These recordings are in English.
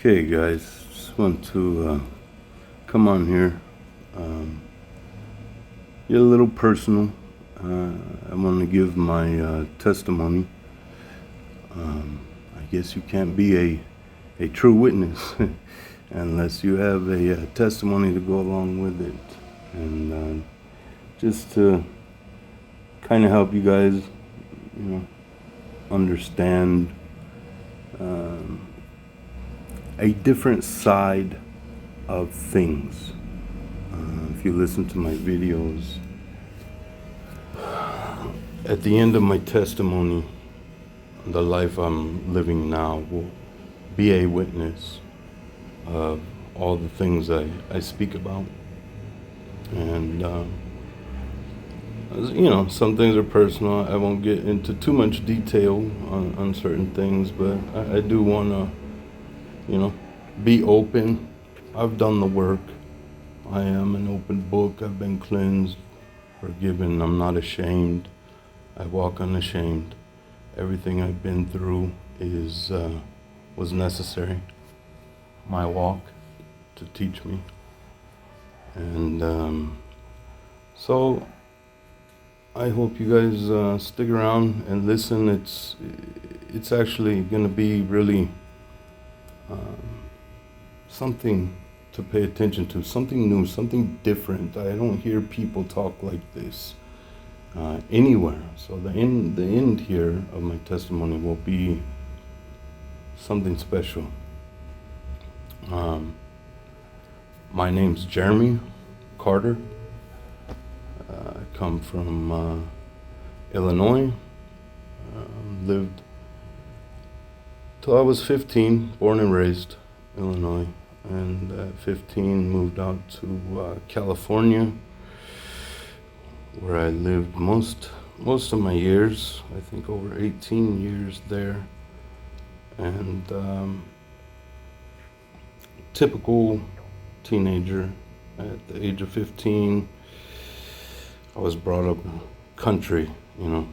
Okay, guys, just want to come on here, um, get a little personal. I want to give my testimony. I guess you can't be a true witness unless you have a testimony to go along with it. And just to kind of help you guys, understand a different side of things. If you listen to my videos, at the end of my testimony, the life I'm living now will be a witness of all the things I speak about. And, some things are personal. I won't get into too much detail on certain things, but I do want to, be open. I've done the work. I am an open book. I've been cleansed, forgiven. I'm not ashamed. I walk unashamed. Everything I've been through was necessary. My walk to teach me. And so I hope you guys stick around and listen. It's actually going to be really something to pay attention to, something new, something different. I don't hear people talk like this anywhere. So the end here of my testimony will be something special. My name's Jeremy Carter. I come from Illinois. Lived till I was 15, born and raised Illinois. And at 15 moved out to California, where I lived most of my years. I think over 18 years there. And typical teenager. At the age of 15, I was brought up country, in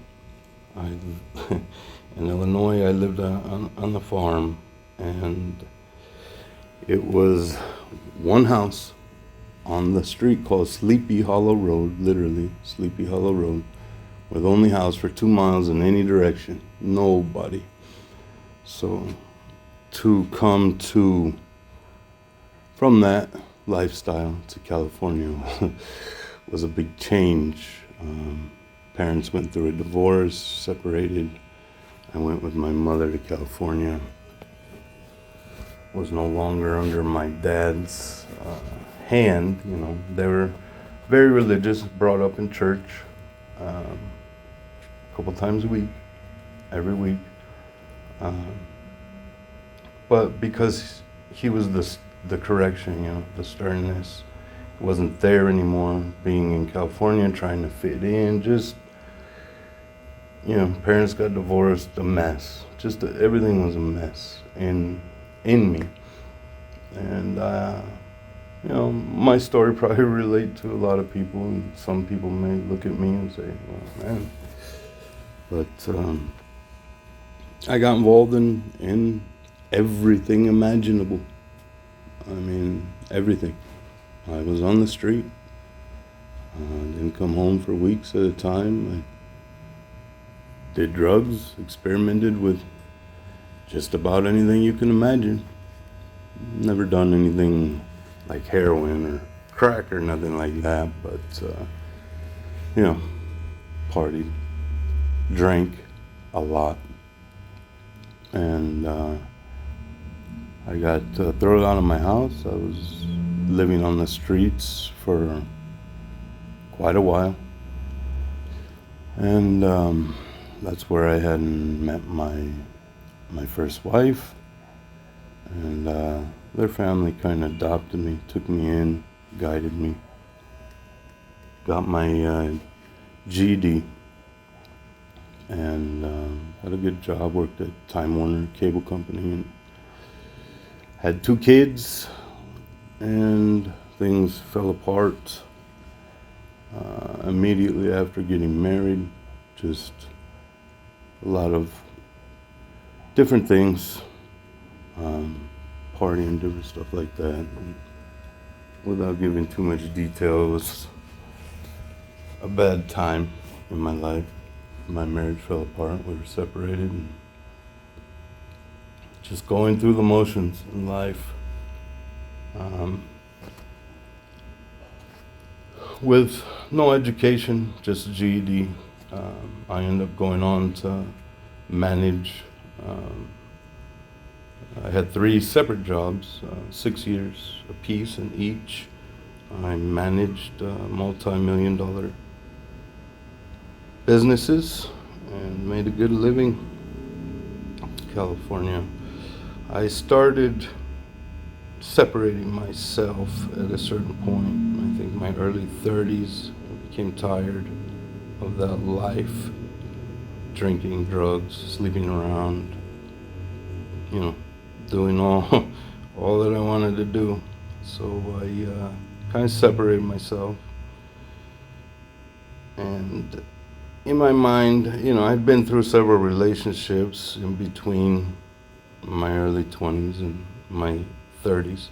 Illinois, I lived on the farm, and it was one house on the street called Sleepy Hollow Road, literally Sleepy Hollow Road, with only house for 2 miles in any direction, nobody. So to come from that lifestyle to California was a big change. Parents went through a divorce, separated. I went with my mother to California. Was no longer under my dad's hand. They were very religious, brought up in church a couple times a week, every week. But because he was the correction, the sternness, wasn't there anymore. Being in California, trying to fit in, just parents got divorced, a mess. Just everything was a mess in me. And my story probably relate to a lot of people, and some people may look at me and say, well, man. But I got involved in everything imaginable. I mean, everything. I was on the street. Didn't come home for weeks at a time. I did drugs, experimented with just about anything you can imagine. Never done anything like heroin or crack or nothing like that, but, partied, drank a lot. And I got thrown out of my house. I was living on the streets for quite a while. And that's where I had met my first wife. And their family kind of adopted me, took me in, guided me. Got my GED. And had a good job, worked at Time Warner Cable Company, and had 2 kids, and things fell apart immediately after getting married. Just a lot of different things, party and different stuff like that. And without giving too much detail, it was a bad time in my life. My marriage fell apart. We were separated. And just going through the motions in life. With no education, just a GED. I ended up going on to manage. I had 3 separate jobs, 6 years apiece in each. I managed multi-million-dollar businesses and made a good living in California. I started separating myself at a certain point. I think my early 30s. I became tired of that life, drinking, drugs, sleeping around, doing all that I wanted to do. So I kind of separated myself. And in my mind, I'd been through several relationships in between my early 20s and my 30s.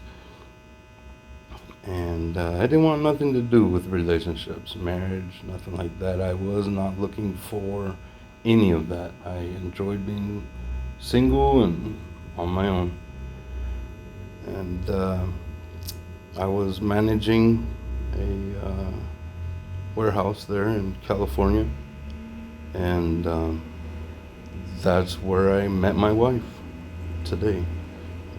And I didn't want nothing to do with relationships, marriage, nothing like that. I was not looking for any of that. I enjoyed being single and on my own. And I was managing a warehouse there in California. And that's where I met my wife today.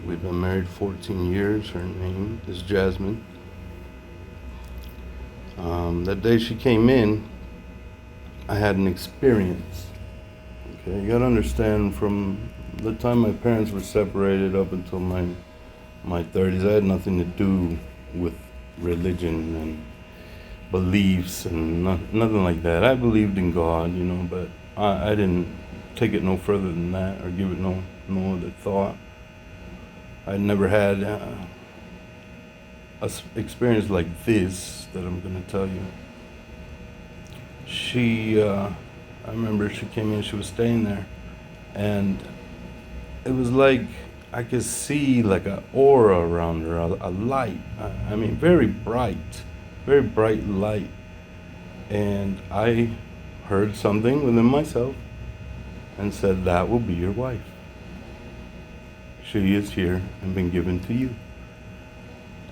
We've been married 14 years. Her name is Jasmine. That day she came in, I had an experience. Okay, you gotta understand, from the time my parents were separated up until my 30s, I had nothing to do with religion and beliefs and nothing like that. I believed in God, but I didn't take it no further than that or give it no other thought. I'd never had a experience like this that I'm going to tell you. I remember she came in, she was staying there, and it was like I could see like an aura around her, a light. I mean, very bright light. And I heard something within myself and said, that will be your wife. She is here and been given to you.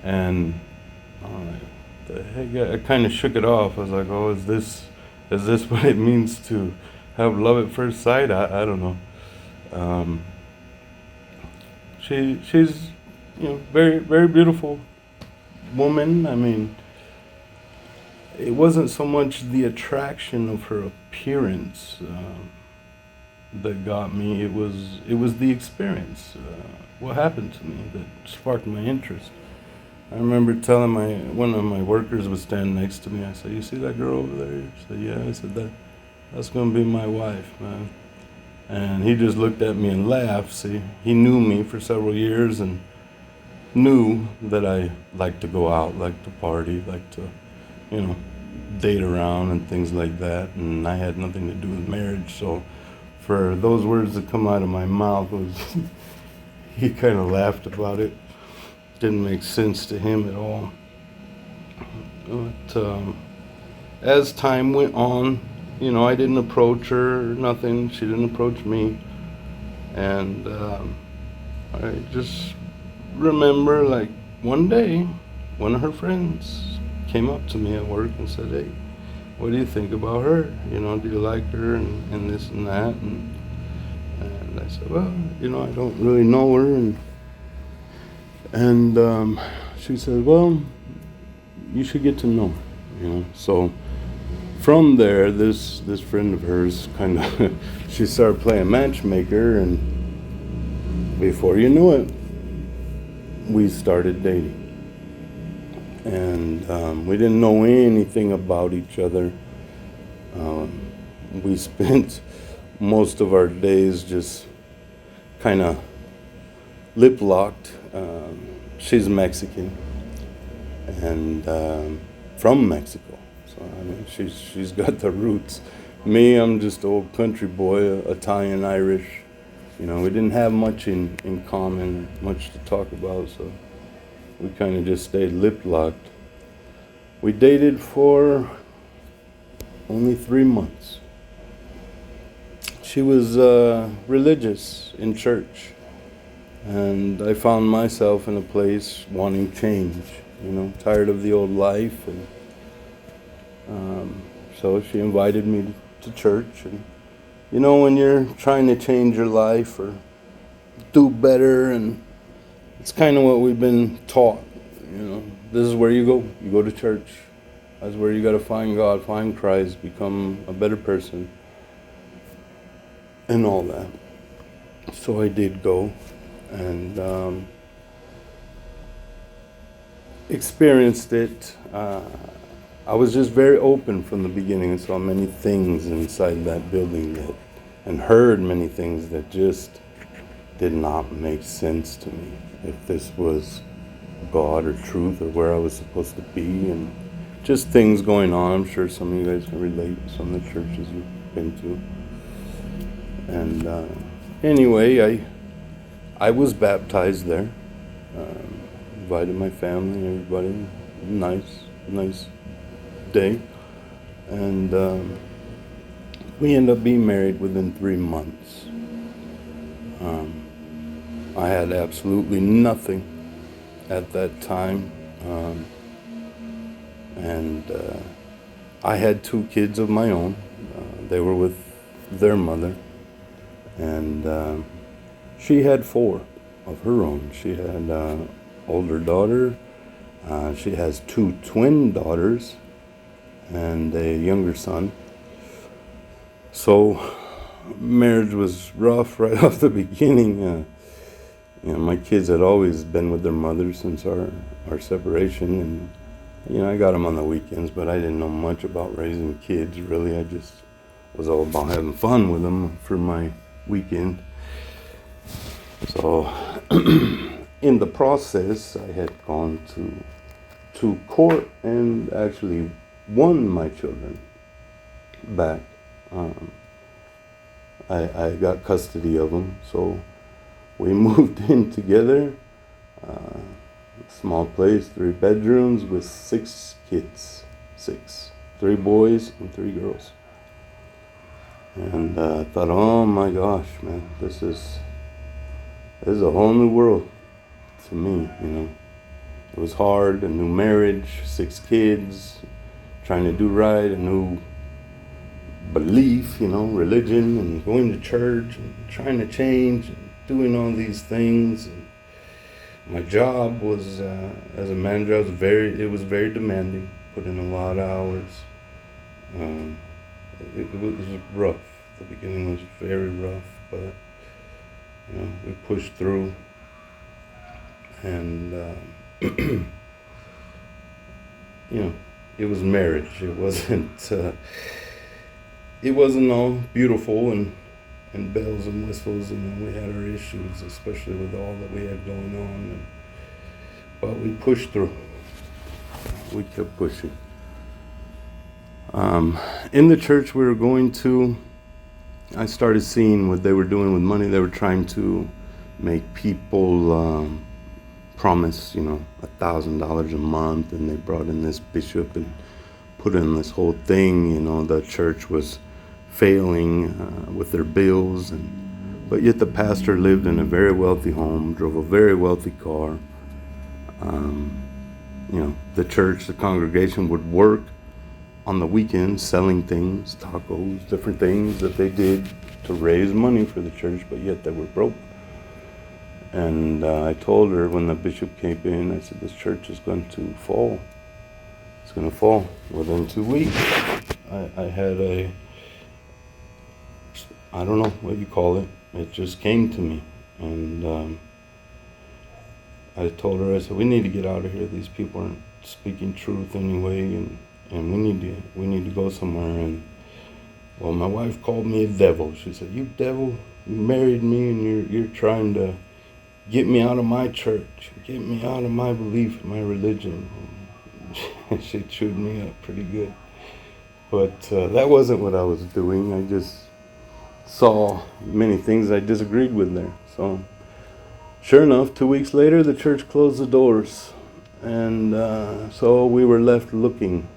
And the heck, I kind of shook it off. I was like, oh, is this what it means to have love at first sight? I don't know. She's very, very beautiful woman. I mean, it wasn't so much the attraction of her appearance that got me. It was the experience. What happened to me that sparked my interest. I remember telling one of my workers was standing next to me. I said, "You see that girl over there?" He said, "Yeah." I said, "That's gonna be my wife, man." And he just looked at me and laughed. See, he knew me for several years and knew that I liked to go out, liked to party, liked to, date around and things like that. And I had nothing to do with marriage. So for those words to come out of my mouth, he kind of laughed about it. Didn't make sense to him at all. But as time went on, I didn't approach her or nothing. She didn't approach me. And I just remember, like, one day, one of her friends came up to me at work and said, "Hey, what do you think about her? Do you like her and this and that?" And I said, "Well, I don't really know her." And she said, "Well, you should get to know her." So from there, this friend of hers kind of, she started playing matchmaker, and before you knew it, we started dating. And we didn't know anything about each other. We spent most of our days just kind of lip-locked. She's Mexican and from Mexico. So, I mean, she's got the roots. Me, I'm just an old country boy, Italian, Irish, You know, we didn't have much in common, much to talk about, so we kind of just stayed lip-locked. We dated for only 3 months. She was religious in church, and I found myself in a place wanting change, you know, tired of the old life, and so she invited me to church. And you know, when you're trying to change your life or do better, and it's kind of what we've been taught, you know, this is where you go to church. That's where you got to find God, find Christ, become a better person, and all that. So I did go, and experienced it. I was just very open from the beginning and saw many things inside that building and heard many things that just did not make sense to me. If this was God or truth or where I was supposed to be, and just things going on. I'm sure some of you guys can relate to some of the churches you've been to. And anyway, I was baptized there. Invited my family, everybody. Nice day. And we ended up being married within 3 months. I had absolutely nothing at that time. And I had 2 kids of my own. They were with their mother. And she had 4 of her own. She had an older daughter. She has 2 twin daughters and a younger son. So marriage was rough right off the beginning. You know, my kids had always been with their mother since our separation, and you know, I got them on the weekends, but I didn't know much about raising kids, really. I just was all about having fun with them for my weekend. So in the process, I had gone to court and actually won my children back. I got custody of them, so we moved in together. Small place, 3 bedrooms with 6 kids. 6. 3 boys and 3 girls. And I thought, oh my gosh, man, this is a whole new world to me, you know. It was hard, a new marriage, 6 kids, trying to do right, a new belief, you know, religion, and going to church, and trying to change, and doing all these things. And my job was, as a manager, it was very demanding, put in a lot of hours. It was rough. The beginning was very rough, but you know, we pushed through. And you know, it was marriage. It wasn't all beautiful and bells and whistles, and we had our issues, especially with all that we had going on. But we pushed through. We kept pushing. In the church we were going to, I started seeing what they were doing with money. They were trying to make people promise, you know, $1,000 a month, and they brought in this bishop and put in this whole thing. You know, the church was failing with their bills, but yet the pastor lived in a very wealthy home, drove a very wealthy car. You know, the church, the congregation would work on the weekends selling things, tacos, different things that they did to raise money for the church, but yet they were broke. And I told her when the bishop came in, I said, this church is going to fall. It's going to fall within 2 weeks. I had I don't know what you call it. It just came to me. And I told her, I said, we need to get out of here. These people aren't speaking truth anyway, and we need to go somewhere. And well, my wife called me a devil. She said, you devil, you married me, and you're trying to get me out of my church, get me out of my belief, my religion. She chewed me up pretty good. But that wasn't what I was doing. I just saw many things I disagreed with there. So, sure enough, 2 weeks later, the church closed the doors. And so we were left looking.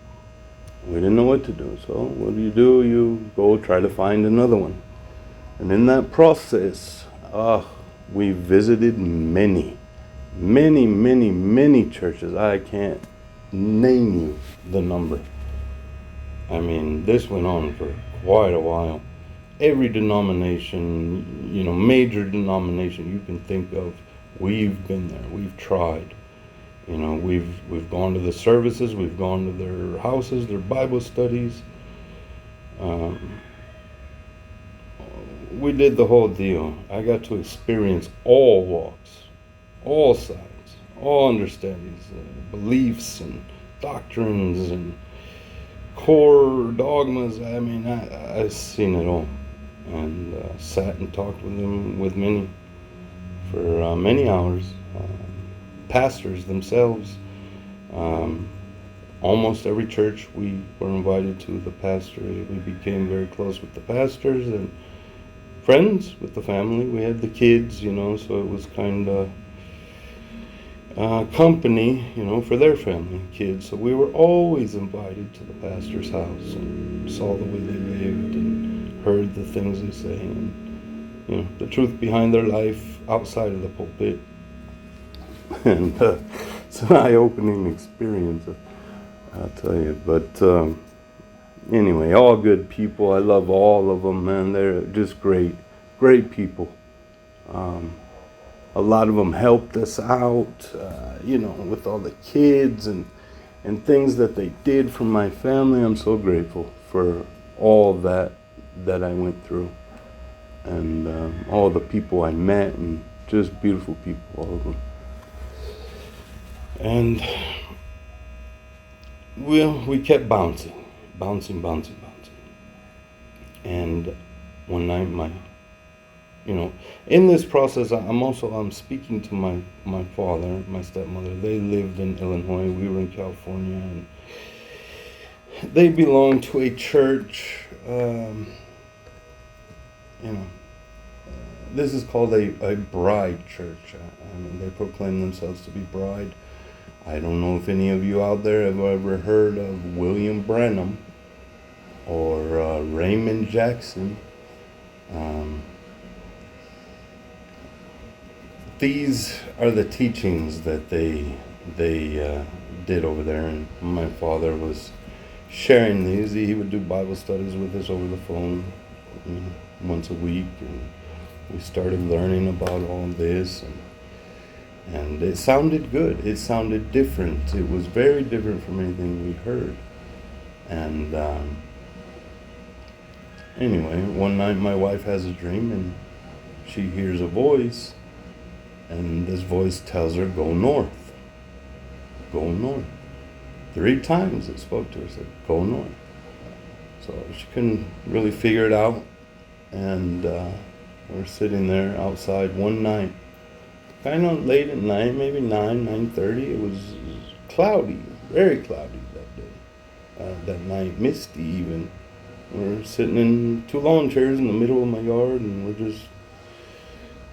We didn't know what to do. So what do? You go try to find another one. And in that process, we visited many churches. I can't name you the number. I mean, this went on for quite a while. Every denomination, major denomination you can think of, we've been there. We've tried. We've gone to the services, we've gone to their houses, their Bible studies. We did the whole deal. I got to experience all walks, all sides, all understandings, beliefs and doctrines and core dogmas. I mean, I've seen it all, and sat and talked with many for many hours. Pastors themselves. Almost every church we were invited to, the pastors. We became very close with the pastors and friends with the family. We had the kids, so it was kind of company, for their family, kids. So we were always invited to the pastor's house and saw the way they lived and heard the things they say and, the truth behind their life outside of the pulpit. And it's an eye-opening experience, I'll tell you. But anyway, all good people. I love all of them, man. They're just great people. A lot of them helped us out, with all the kids and things that they did for my family. I'm so grateful for all that I went through, and all the people I met, and just beautiful people, all of them. And we kept bouncing. And one night in this process, I'm speaking to my father, my stepmother. They lived in Illinois. We were in California, and they belonged to a church. This is called a bride church. They proclaim themselves to be bride. I don't know if any of you out there have ever heard of William Branham or Raymond Jackson. These are the teachings that they did over there, and my father was sharing these. He would do Bible studies with us over the phone once a week, and we started learning about all this, and it sounded good. It sounded different. It was very different from anything we heard. And anyway, one night my wife has a dream, and she hears a voice, and this voice tells her, go north. Go north. 3 times it spoke to her, said, go north. So she couldn't really figure it out, and we're sitting there outside one night, kind of late at night, maybe 9:30. It was cloudy, very cloudy that day, that night, misty even. We're sitting in 2 lawn chairs in the middle of my yard, and we're just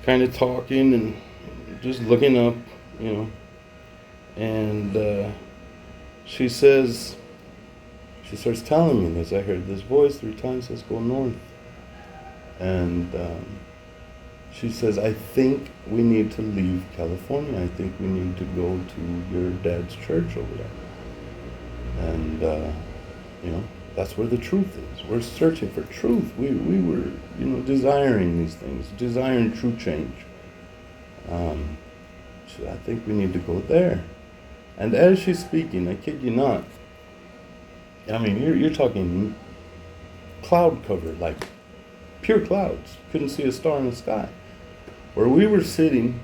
kind of talking and just looking up, and she starts telling me this. I heard this voice 3 times, says, go north. And she says, I think we need to leave California. I think we need to go to your dad's church over there. And, that's where the truth is. We're searching for truth. We were, desiring these things, desiring true change. So I think we need to go there. And as she's speaking, I kid you not, you're talking cloud cover, like pure clouds. Couldn't see a star in the sky. Where we were sitting,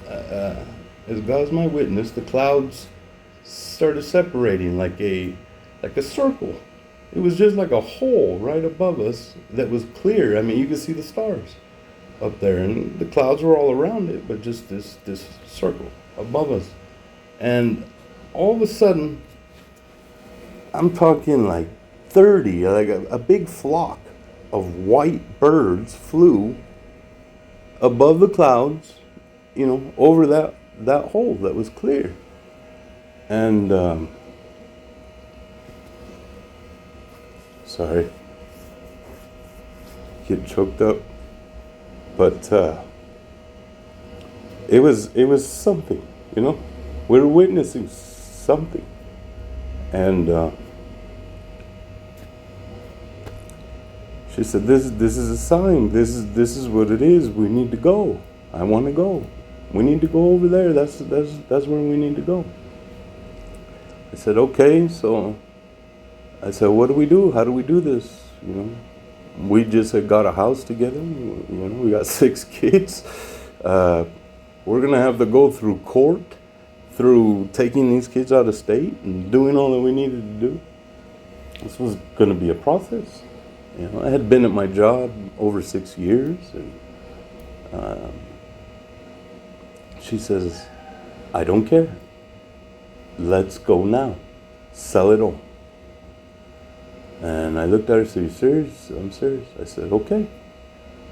as God's my witness, the clouds started separating like a circle. It was just like a hole right above us that was clear. You could see the stars up there, and the clouds were all around it, but just this circle above us. And all of a sudden, I'm talking like 30, like a big flock of white birds flew above the clouds, over that hole that was clear. And sorry, get choked up, but it was something, we were witnessing something. And she said, this is a sign. This is what it is. We need to go. I want to go. We need to go over there. That's where we need to go. I said, okay. So I said, what do we do? How do we do this? We just had got a house together. We got 6 kids. We're gonna have to go through court, through taking these kids out of state and doing all that we needed to do. This was gonna be a process. I had been at my job over 6 years, and she says, I don't care. Let's go now. Sell it all. And I looked at her and said, you serious? I'm serious. I said, okay,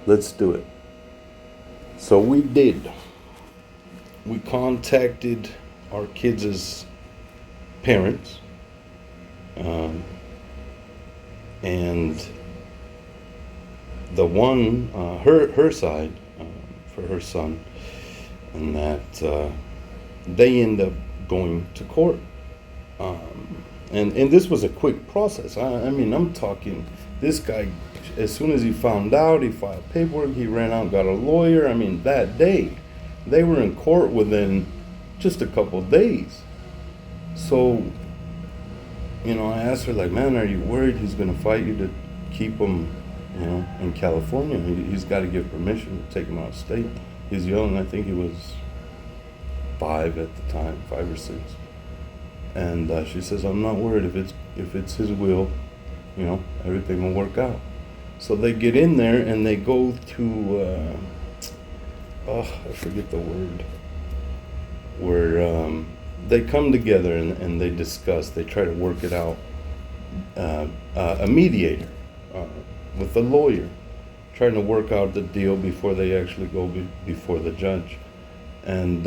let's do it. So we did. We contacted our kids' parents, and the one, her side, for her son, and that they end up going to court. And this was a quick process. I mean, I'm talking, this guy, as soon as he found out, he filed paperwork, he ran out, got a lawyer. I mean, that day, they were in court within just a couple of days. So, I asked her, like, man, are you worried he's going to fight you to keep him, in California? He's got to give permission to take him out of state. He's young. I think he was 5 at the time, 5 or 6. And she says, I'm not worried. If it's his will, everything will work out. So they get in there and they go to, I forget the word, where they come together and they discuss, they try to work it out. A mediator with a lawyer, trying to work out the deal before they actually go before the judge. And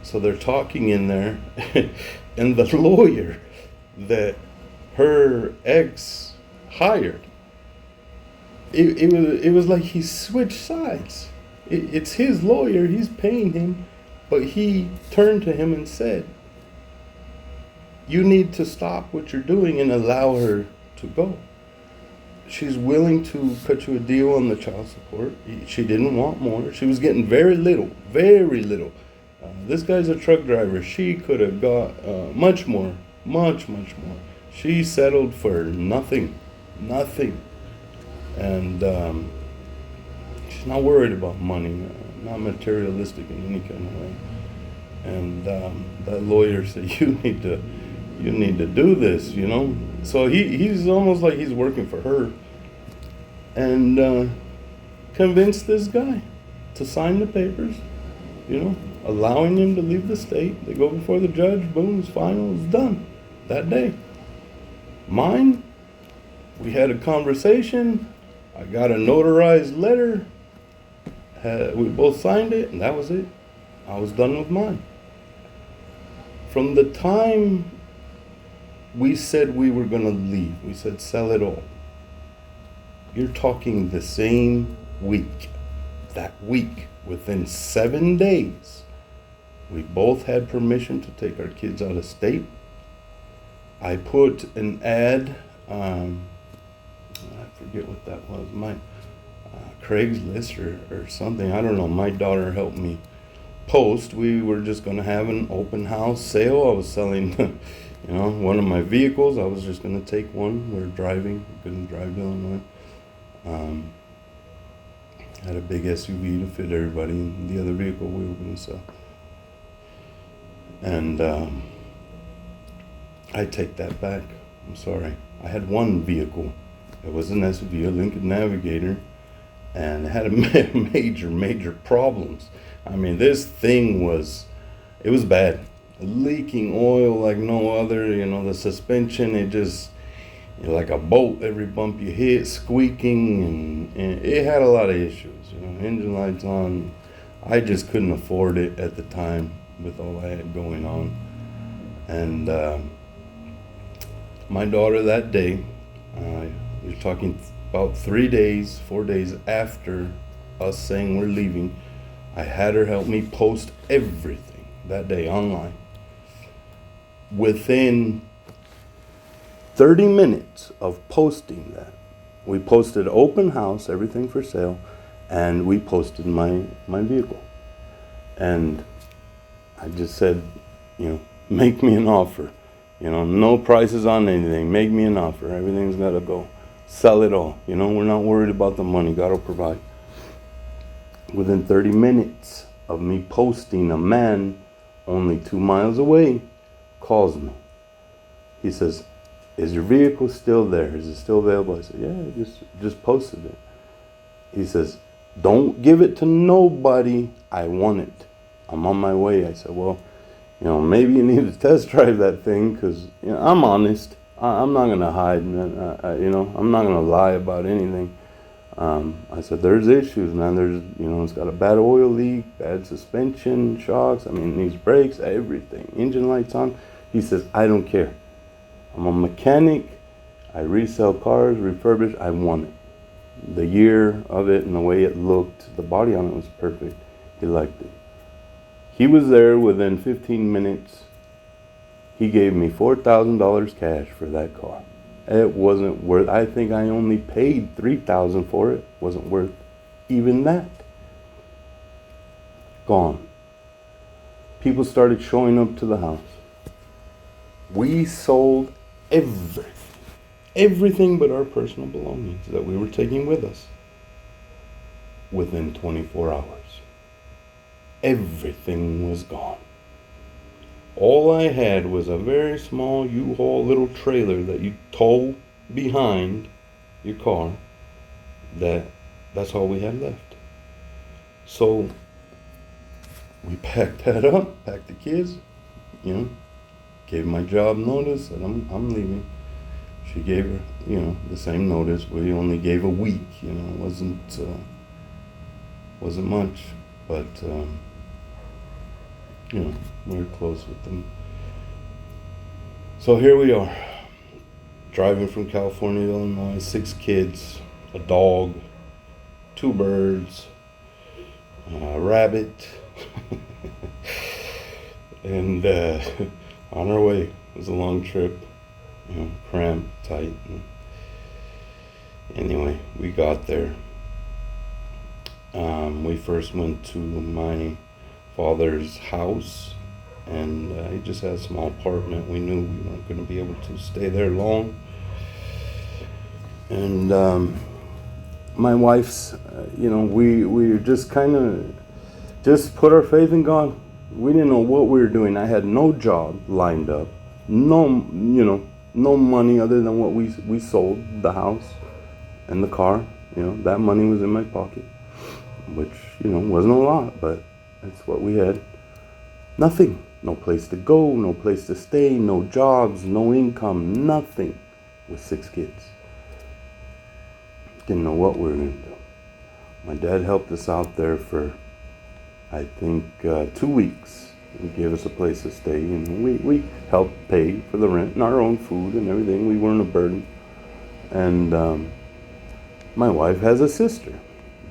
so they're talking in there, and the lawyer that her ex hired, it was like he switched sides. It's his lawyer, he's paying him, but he turned to him and said, you need to stop what you're doing and allow her to go. She's willing to cut you a deal on the child support. She didn't want more. She was getting very little, very little. This guy's a truck driver. She could have got much more, much more. She settled for nothing. And she's not worried about money, not materialistic in any kind of way. And that lawyer said, you need to do this, So he's almost like he's working for her, and convinced this guy to sign the papers, allowing him to leave the state. They go before the judge, boom, it's final, it's done that day. Mine, we had a conversation, I got a notarized letter, we both signed it, and that was it. I was done with mine. From the time we said we were going to leave, we said sell it all, you're talking the same week. That week, within 7 days, we both had permission to take our kids out of state. I put an ad, I forget what that was, my Craigslist or something, I don't know, my daughter helped me post. We were just going to have an open house sale. I was selling one of my vehicles. I was just going to take one. We were driving, couldn't drive to Illinois. Had a big SUV to fit everybody, and the other vehicle we were going to sell. And I take that back. I'm sorry. I had one vehicle. It was an SUV, a Lincoln Navigator, and it had major problems. I mean, this thing was bad. Leaking oil like no other, the suspension, you know, like a boat, every bump you hit, squeaking, and it had a lot of issues. You know, engine lights on. I just couldn't afford it at the time with all I had going on. And my daughter that day, you're talking about 3 days, 4 days after us saying we're leaving, I had her help me post everything that day online. Within 30 minutes of posting that, we posted open house, everything for sale, and we posted my vehicle. And I just said, you know, make me an offer. You know, no prices on anything. Make me an offer. Everything's got to go. Sell it all. You know, we're not worried about the money. God will provide. Within 30 minutes of me posting, a man only 2 miles away calls me. He says, is your vehicle still there? Is it still available? I said, yeah, I just posted it. He says, don't give it to nobody. I want it. I'm on my way. I said, well, you know, maybe you need to test drive that thing, because, you know, I'm honest. I'm not going to hide. You know, I'm not going to lie about anything. I said, there's issues, man. There's, you know, it's got a bad oil leak, bad suspension, shocks. I mean, it needs brakes, everything. Engine lights on. He says, I don't care. I'm a mechanic. I resell cars, refurbish. I want it. The year of it and the way it looked, the body on it was perfect. He liked it. He was there within 15 minutes. He gave me $4,000 cash for that car. It wasn't worth, I think I only paid $3,000 for it. Wasn't worth even that. Gone. People started showing up to the house. We sold everything but our personal belongings that we were taking with us within 24 hours. Everything was gone. All I had was a very small U-Haul little trailer that you tow behind your car. That's all we had left. So we packed that up, packed the kids, you know, gave my job notice, and I'm leaving. She gave her, you know, the same notice. We only gave a week, you know, it wasn't much, but you know, we were close with them. So here we are, driving from California to Illinois, 6 kids, a dog, 2 birds, a rabbit, and on our way. It was a long trip, you know, cramped, tight. And anyway, we got there. We first went to my father's house, and he just had a small apartment. We knew we weren't going to be able to stay there long. And my wife's, you know, we just kind of just put our faith in God. We didn't know what we were doing. I had no job lined up, no, you know, no money other than what we sold, the house and the car. You know, that money was in my pocket, which, you know, wasn't a lot, but that's what we had. Nothing. No place to go, no place to stay, no jobs, no income, nothing, with 6 kids. Didn't know what we were going to do. My dad helped us out there for, I think, 2 weeks. He gave us a place to stay, and we helped pay for the rent and our own food and everything. We weren't a burden. And my wife has a sister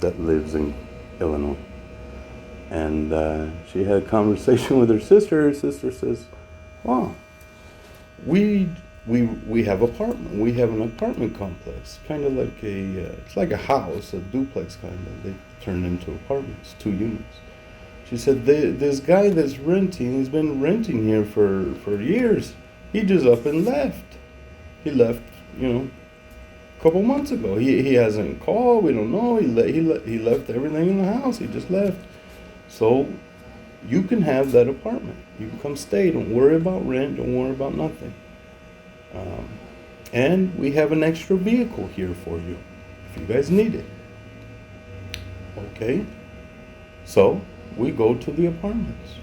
that lives in Illinois. And she had a conversation with her sister. Her sister says, wow, we have apartment. We have an apartment complex, kind of like it's like a house, a duplex kind of. They turned into apartments, 2 units. She said, this guy that's renting, he's been renting here for years. He just up and left. He left, you know, a couple months ago. He hasn't called. We don't know. He left everything in the house. He just left. So you can have that apartment. You can come stay. Don't worry about rent. Don't worry about nothing. And we have an extra vehicle here for you if you guys need it. Okay. So we go to the apartments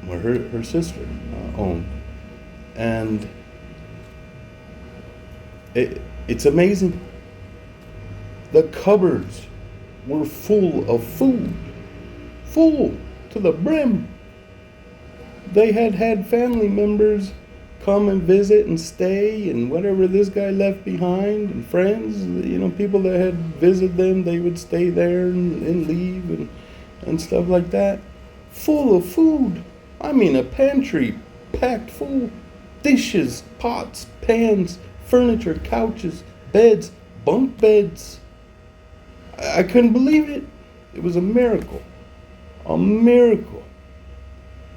where her sister owned. And It's amazing. The cupboards were full of food, full to the brim. They had family members come and visit and stay, and whatever this guy left behind, and friends, people that had visited them, they would stay there and leave and stuff like that. Full of food. I mean, a pantry packed full. Dishes, pots, pans, furniture, couches, beds, bunk beds. I couldn't believe it. It was a miracle. A miracle.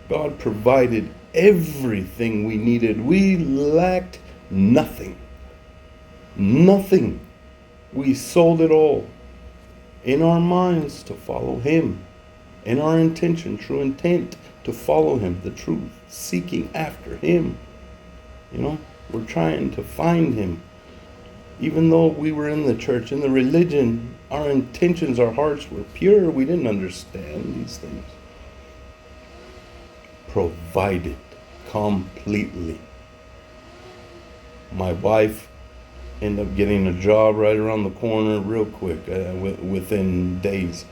God provided everything we needed. We lacked nothing. Nothing. We sold it all in our minds to follow Him. In our intention, true intent to follow Him, the truth, seeking after Him. We're trying to find Him. Even though we were in the church, in the religion, our intentions, our hearts were pure. We didn't understand these things. Provided completely. My wife ended up getting a job right around the corner real quick, within days.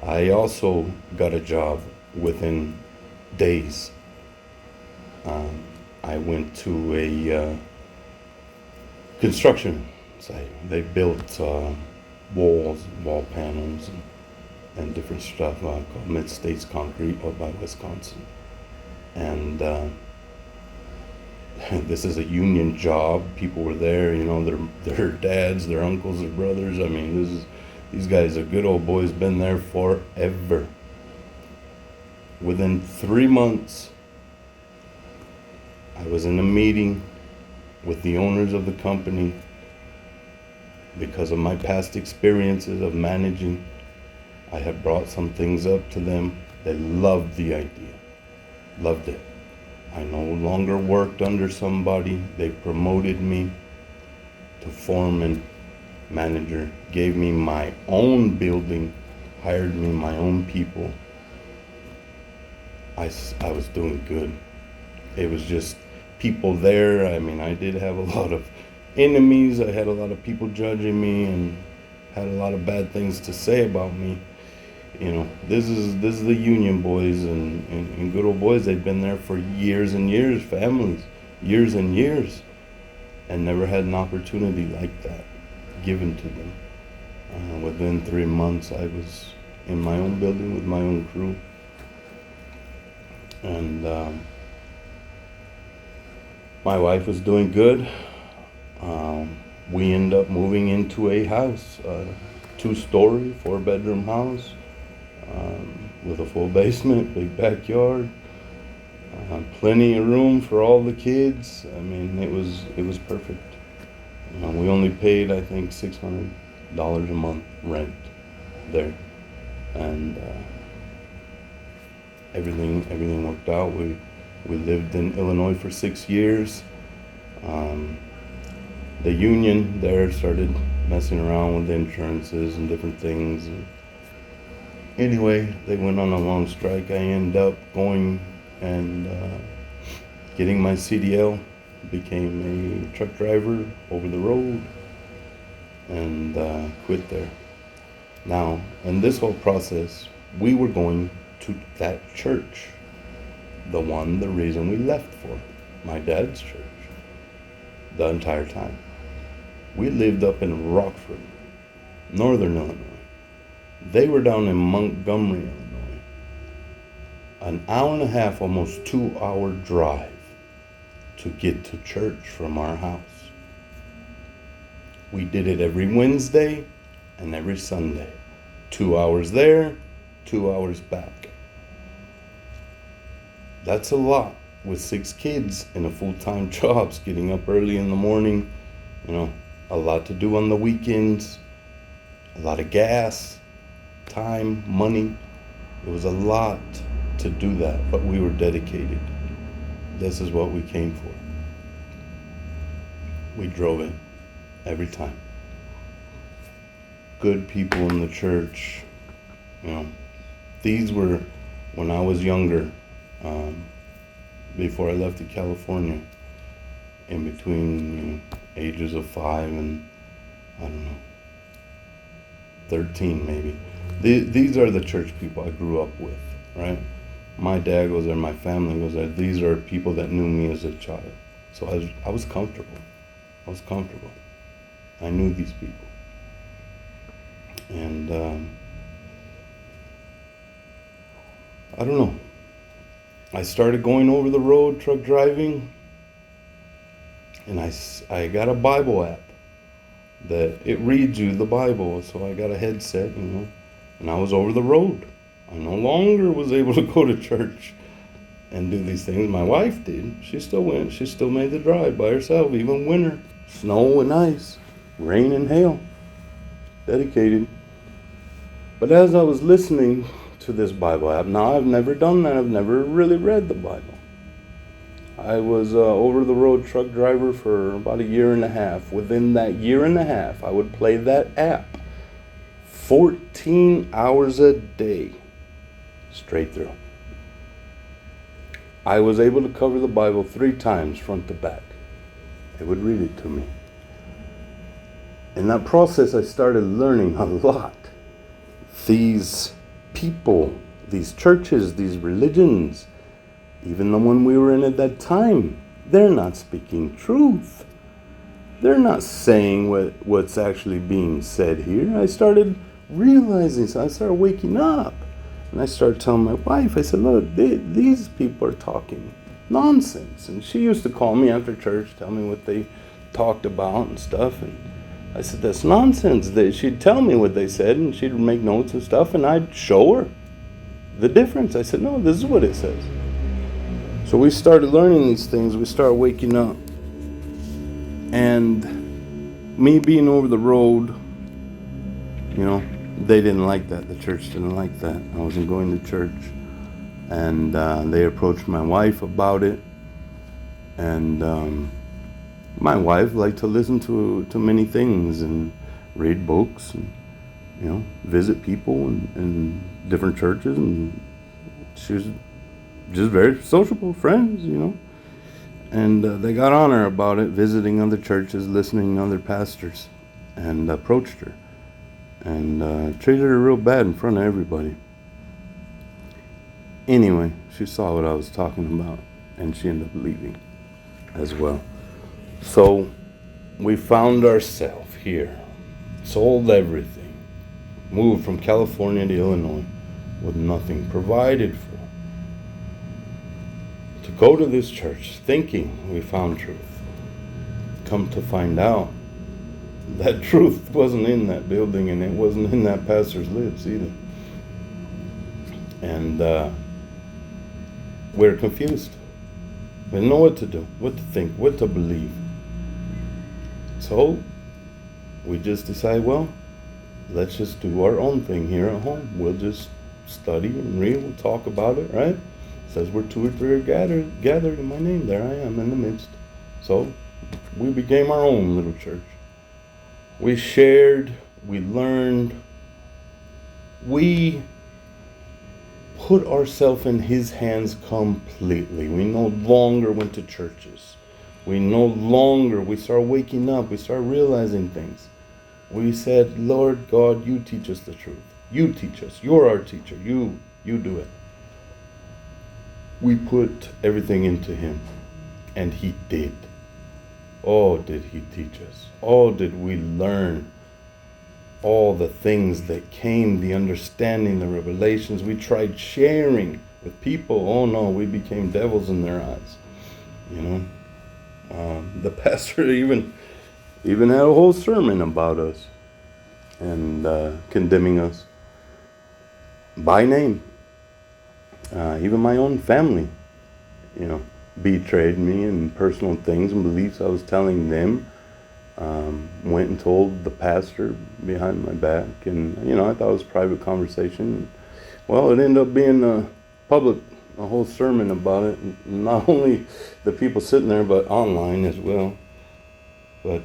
I also got a job within days. I went to a construction site. They built walls, wall panels, and different stuff called Mid-States Concrete up by Wisconsin. And this is a union job. People were there, their dads, their uncles, their brothers. I mean, these guys are good old boys, been there forever. Within 3 months, I was in a meeting with the owners of the company because of my past experiences of managing. I had brought some things up to them. They loved the idea. Loved it. I no longer worked under somebody. They promoted me to foreman, manager, gave me my own building, hired me my own people. I was doing good. It was just people there. I mean, I did have a lot of enemies. I had a lot of people judging me and had a lot of bad things to say about me. This is the union boys and good old boys. They've been there for years and years, families, years and years, and never had an opportunity like that given to them. Within 3 months, I was in my own building with my own crew. And my wife was doing good. We ended up moving into a house, 2-story, 4-bedroom house, with a full basement, big backyard, plenty of room for all the kids. I mean, it was perfect. We only paid, I think, $600 a month rent there, and everything worked out. We lived in Illinois for 6 years. The union there started messing around with insurances and different things. And anyway, they went on a long strike. I ended up going and getting my CDL, became a truck driver over the road, and quit there. Now, in this whole process, we were going to that church, the reason we left for, my dad's church, the entire time. We lived up in Rockford, northern Illinois. They were down in Montgomery, Illinois. An hour and a half, almost 2-hour drive to get to church from our house. We did it every Wednesday and every Sunday. 2 hours there, 2 hours back. That's a lot with 6 kids and a full-time job, getting up early in the morning, a lot to do on the weekends, a lot of gas, time, money. It was a lot to do that, but we were dedicated. This is what we came for. We drove it every time. Good people in the church. These were when I was younger, before I left to California, in between ages of 5 and, I don't know, 13 maybe. These are the church people I grew up with, right? My dad goes there, my family goes there. These are people that knew me as a child. So I was comfortable. I was comfortable. I knew these people. And I don't know. I started going over the road, truck driving, and I got a Bible app that it reads you the Bible. So I got a headset, and I was over the road. I no longer was able to go to church and do these things. My wife did. She still went. She still made the drive by herself, even winter, snow and ice, rain and hail. Dedicated. But as I was listening to this Bible app, now I've never done that. I've never really read the Bible. I was over the road truck driver for about a year and a half. Within that year and a half, I would play that app 14 hours a day, straight through. I was able to cover the Bible 3 times, front to back. It would read it to me. In that process, I started learning a lot. These people, these churches, these religions, even the one we were in at that time, they're not speaking truth. They're not saying what's actually being said here. I started realizing, so I started waking up. And I started telling my wife, I said, look, these people are talking nonsense. And she used to call me after church, tell me what they talked about and stuff. And I said, that's nonsense. She'd tell me what they said, and she'd make notes and stuff, and I'd show her the difference. I said, no, this is what it says. So we started learning these things. We started waking up. And me being over the road, they didn't like that. The church didn't like that. I wasn't going to church. And they approached my wife about it. And my wife liked to listen to many things and read books and, visit people in different churches. And she was just very sociable, friends, And they got on her about it, visiting other churches, listening to other pastors, and approached her. And treated her real bad in front of everybody. Anyway, she saw what I was talking about, and she ended up leaving as well. So we found ourselves here, sold everything, moved from California to Illinois with nothing provided for, to go to this church thinking we found truth. Come to find out, that truth wasn't in that building, and it wasn't in that pastor's lips either. And we're confused. We don't know what to do, what to think, what to believe. So we just decide, well, let's just do our own thing here at home. We'll just study and read. We'll talk about it, right? It says we're 2 or 3 are gathered in my name. There I am in the midst. So we became our own little church. We shared, we learned, we put ourselves in His hands completely. We no longer went to churches. We started waking up, we started realizing things. We said, Lord God, you teach us the truth. You teach us. You're our teacher. You do it. We put everything into Him, and He did. Oh, did He teach us? Oh, did we learn all the things that came, the understanding, the revelations. We tried sharing with people. Oh no, we became devils in their eyes. The pastor even had a whole sermon about us and condemning us by name. Even my own family, betrayed me in personal things and beliefs I was telling them. Went and told the pastor behind my back, and I thought it was a private conversation. Well, it ended up being a whole sermon about it. Not only the people sitting there, but online as well. But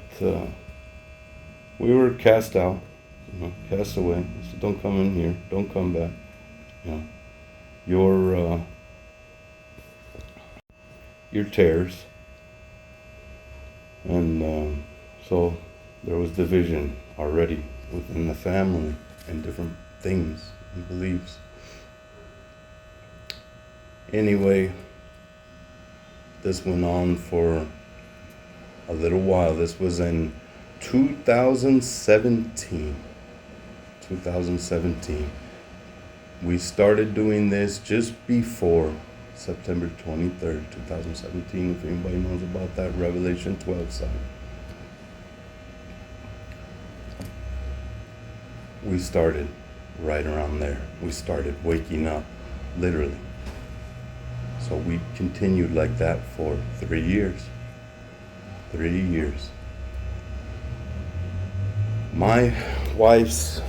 we were cast out, cast away. I said, don't come in here, don't come back. Your tares. And So there was division already within the family and different things and beliefs. Anyway, this went on for a little while. This was in 2017. 2017. We started doing this just before September 23rd, 2017, if anybody knows about that Revelation 12 sign. We started right around there. We started waking up, literally. So we continued like that for 3 years. 3 years. My wife's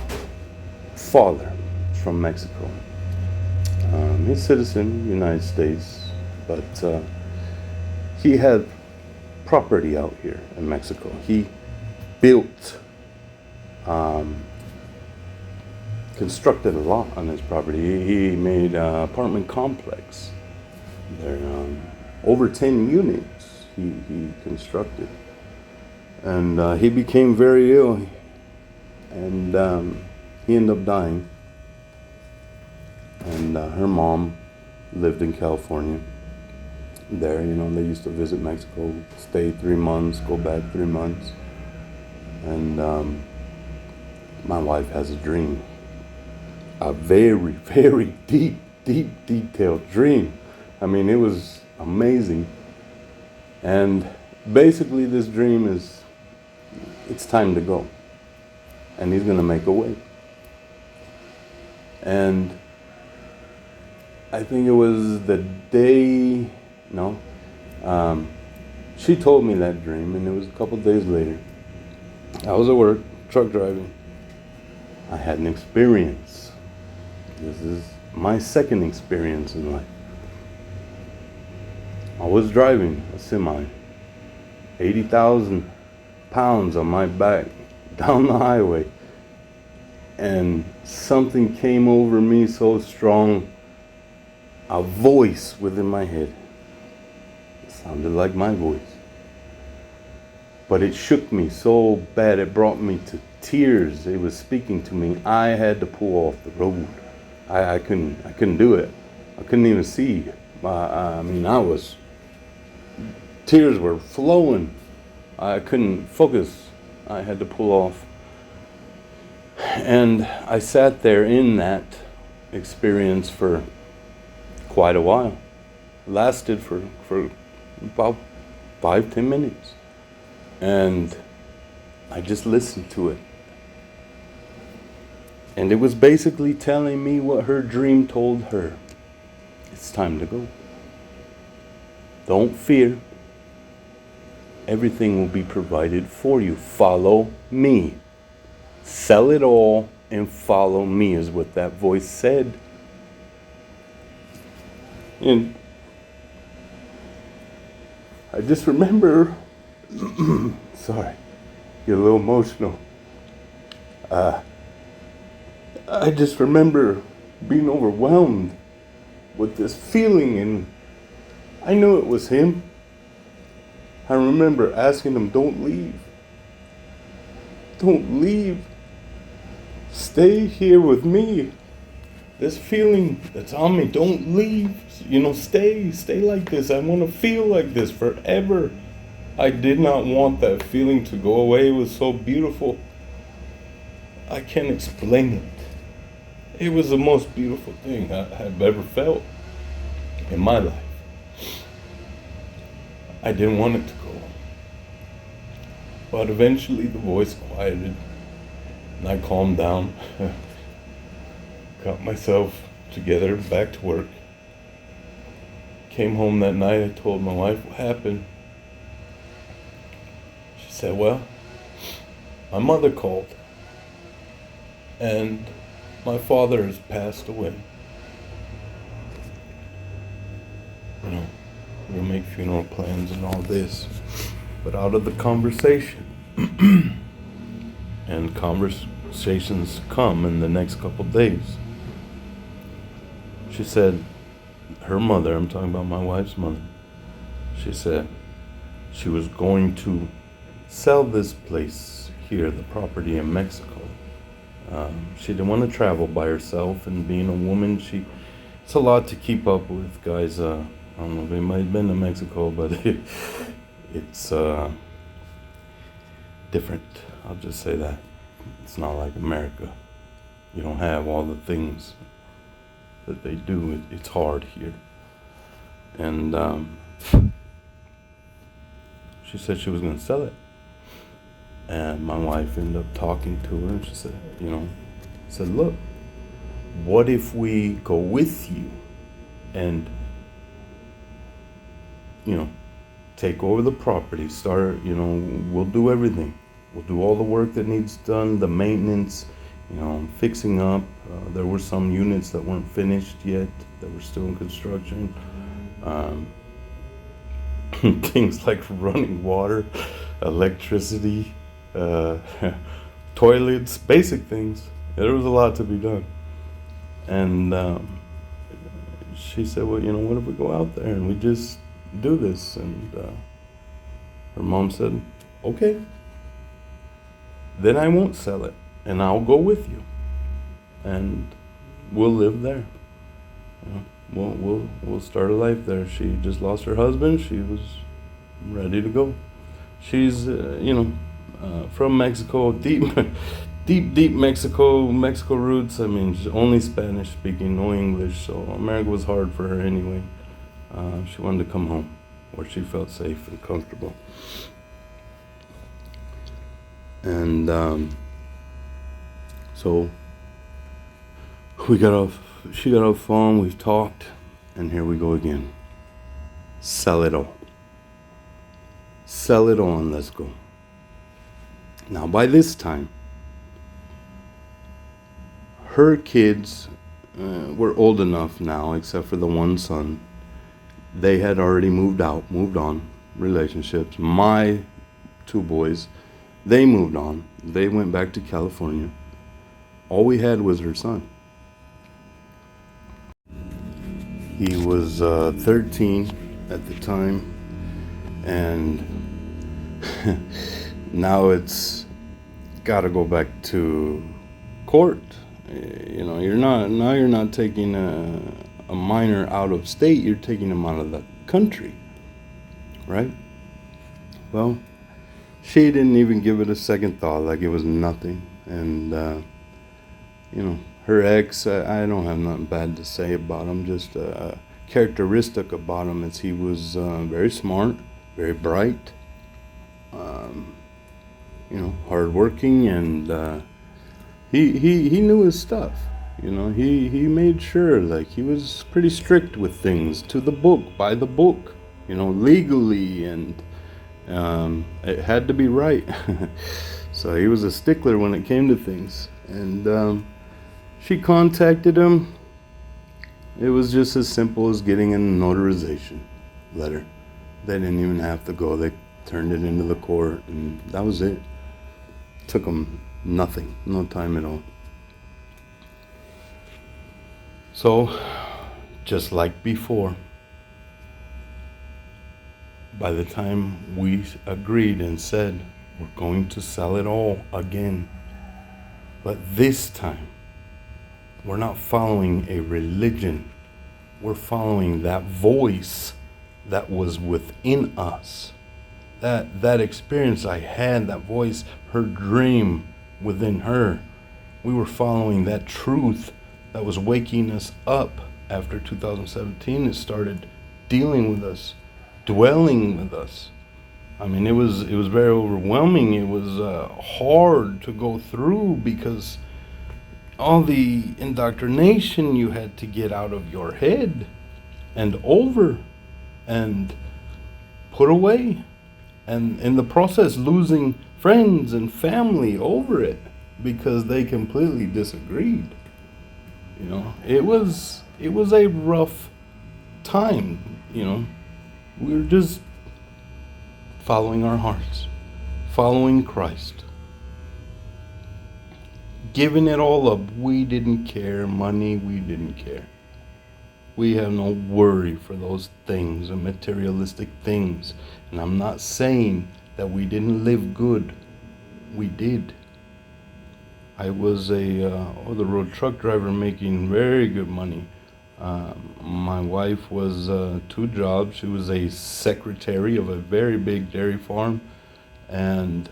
father is from Mexico. He's a citizen, United States, but he had property out here in Mexico. He built, constructed a lot on his property. He made an apartment complex. There, over 10 units he constructed. And he became very ill, and he ended up dying. And her mom lived in California. There, they used to visit Mexico, stay 3 months, go back 3 months. And my wife has a dream. A very, very deep, detailed dream. I mean, it was amazing. And basically this dream is, it's time to go. And he's going to make a way. And I think it was the day, she told me that dream, and it was a couple days later. I was at work, truck driving. I had an experience. This is my second experience in life. I was driving a semi, 80,000 pounds on my back down the highway, and something came over me so strong, a voice within my head. It sounded like my voice. But it shook me so bad, it brought me to tears. It was speaking to me. I had to pull off the road. I couldn't do it. I couldn't even see. Tears were flowing. I couldn't focus. I had to pull off. And I sat there in that experience for quite a while. It lasted for about 5-10 minutes. And I just listened to it. And it was basically telling me what her dream told her. It's time to go. Don't fear. Everything will be provided for you. Follow me. Sell it all and follow me is what that voice said. And I just remember, sorry, get a little emotional. I just remember being overwhelmed with this feeling, and I knew it was him. I remember asking him, don't leave. Don't leave. Stay here with me. This feeling that's on me, don't leave. Stay like this. I want to feel like this forever. I did not want that feeling to go away. It was so beautiful. I can't explain it. It was the most beautiful thing I've ever felt in my life. I didn't want it to go. But eventually the voice quieted and I calmed down. Got myself together, back to work. Came home that night, I told my wife what happened. She said, well, my mother called and my father has passed away. We'll make funeral plans and all this. But out of the conversation, and conversations come in the next couple days, she said, her mother, I'm talking about my wife's mother, she said she was going to sell this place here, the property in Mexico. She didn't want to travel by herself, and being a woman, it's a lot to keep up with, guys. I don't know if anybody has been to Mexico, but it's different. I'll just say that. It's not like America. You don't have all the things that they do. It's hard here. And she said she was going to sell it. And my wife ended up talking to her, and she said, look, what if we go with you and, take over the property, we'll do everything. We'll do all the work that needs done, the maintenance, fixing up. There were some units that weren't finished yet, that were still in construction. Things like running water, electricity, toilets, basic things. There was a lot to be done. And she said, well, what if we go out there and we just do this? And her mom said, okay, then I won't sell it, and I'll go with you, and we'll live there. We'll start a life there. She just lost her husband. She was ready to go. She's from Mexico, deep Mexico roots. I mean, she's only Spanish speaking, no English, so America was hard for her anyway. She wanted to come home where she felt safe and comfortable. And so she got off the phone, we've talked, and here we go again. Sell it all. Sell it all and let's go. Now, by this time, her kids were old enough now, except for the one son. They had already moved on, relationships. My two boys, they moved on. They went back to California. All we had was her son. He was 13 at the time, and now it's got to go back to court. You're not taking a minor out of state. You're taking him out of the country, right? Well, she didn't even give it a second thought, like it was nothing. And her ex, I don't have nothing bad to say about him. Just a characteristic about him is he was very smart, very bright, hardworking, and he knew his stuff. He made sure, like, he was pretty strict with things, to the book, by the book, legally, and it had to be right. So he was a stickler when it came to things. And she contacted him. It was just as simple as getting a notarization letter. They didn't even have to go. They turned it into the court, and that was it. Took them nothing, no time at all. So, just like before, by the time we agreed and said we're going to sell it all again, but this time we're not following a religion. We're following that voice that was within us. That experience I had, that voice, her dream within her. We were following that truth that was waking us up after 2017. It started dealing with us, dwelling with us. I mean, it was very overwhelming. It was hard to go through, because all the indoctrination you had to get out of your head and over and put away, and in the process losing friends and family over it because they completely disagreed. It was a rough time. We were just following our hearts, following Christ, giving it all up. We didn't care. Money, we didn't care. We have no worry for those things and materialistic things. And I'm not saying that we didn't live good. We did. I was a over-the-road truck driver making very good money. My wife was 2 jobs. She was a secretary of a very big dairy farm, and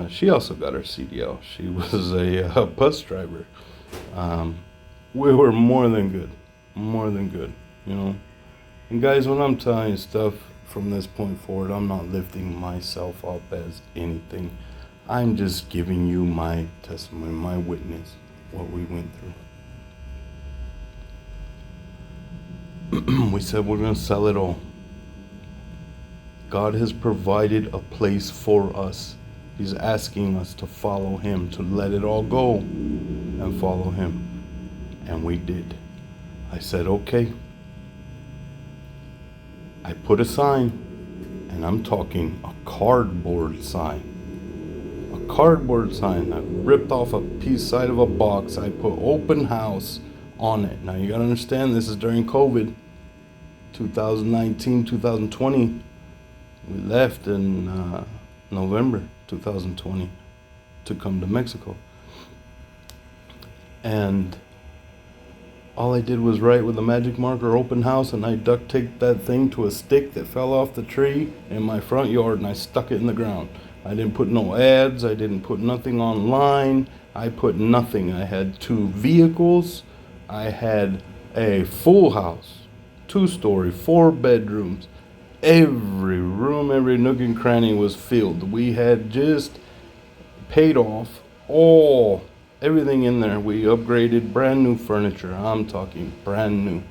she also got her CDL. She was a bus driver. We were more than good, you know. And guys, when I'm telling you stuff from this point forward, I'm not lifting myself up as anything. I'm just giving you my testimony, my witness, what we went through. We said we're going to sell it all. God has provided a place for us. He's asking us to follow Him, to let it all go and follow Him. And we did. I said, okay. I put a sign, and I'm talking a cardboard sign. A cardboard sign. I ripped off a side of a box. I put open house on it. Now you gotta understand, this is during COVID, 2019, 2020. We left in November 2020 to come to Mexico. And all I did was write with a magic marker, open house, and I duct taped that thing to a stick that fell off the tree in my front yard, and I stuck it in the ground. I didn't put no ads. I didn't put nothing online. I put nothing. I had 2 vehicles. I had a full house, 2-story, 4 bedrooms. Every room, every nook and cranny was filled. We had just paid off everything in there. We upgraded, brand new furniture. I'm talking brand new.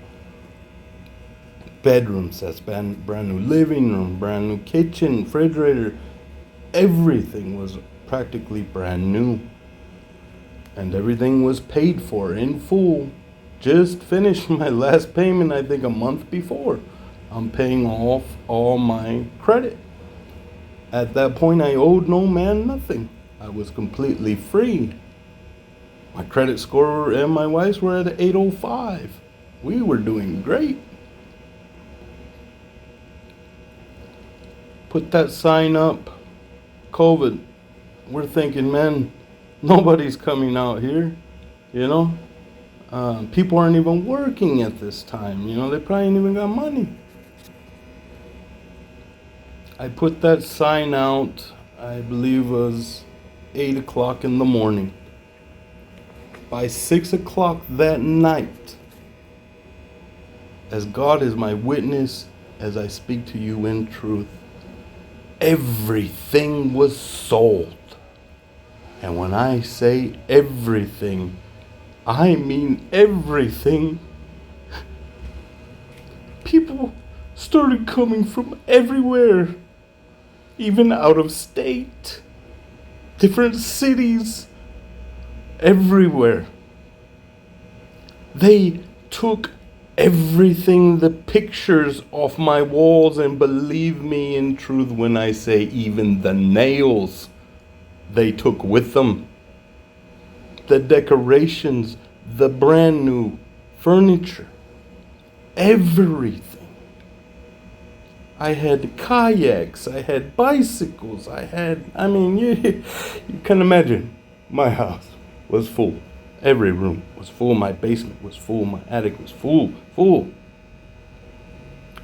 Bedroom sets, brand new living room, brand new kitchen, refrigerator. Everything was practically brand new. And everything was paid for in full. Just finished my last payment, I think a month before. I'm paying off all my credit. At that point, I owed no man nothing. I was completely free. My credit score and my wife's were at 805. We were doing great. Put that sign up. COVID. We're thinking, man, nobody's coming out here, you know. People aren't even working at this time, you know. They probably ain't even got money. I put that sign out, I believe it was 8 o'clock in the morning. By 6 o'clock that night, as God is my witness, as I speak to you in truth, everything was sold. And when I say everything, I mean everything. People started coming from everywhere, even out of state, different cities, everywhere. They took everything, the pictures off my walls, and believe me in truth when I say even the nails they took with them. The decorations, the brand new furniture, everything. I had kayaks, I had bicycles, you can imagine, my house was full. Every room was full, my basement was full, my attic was full.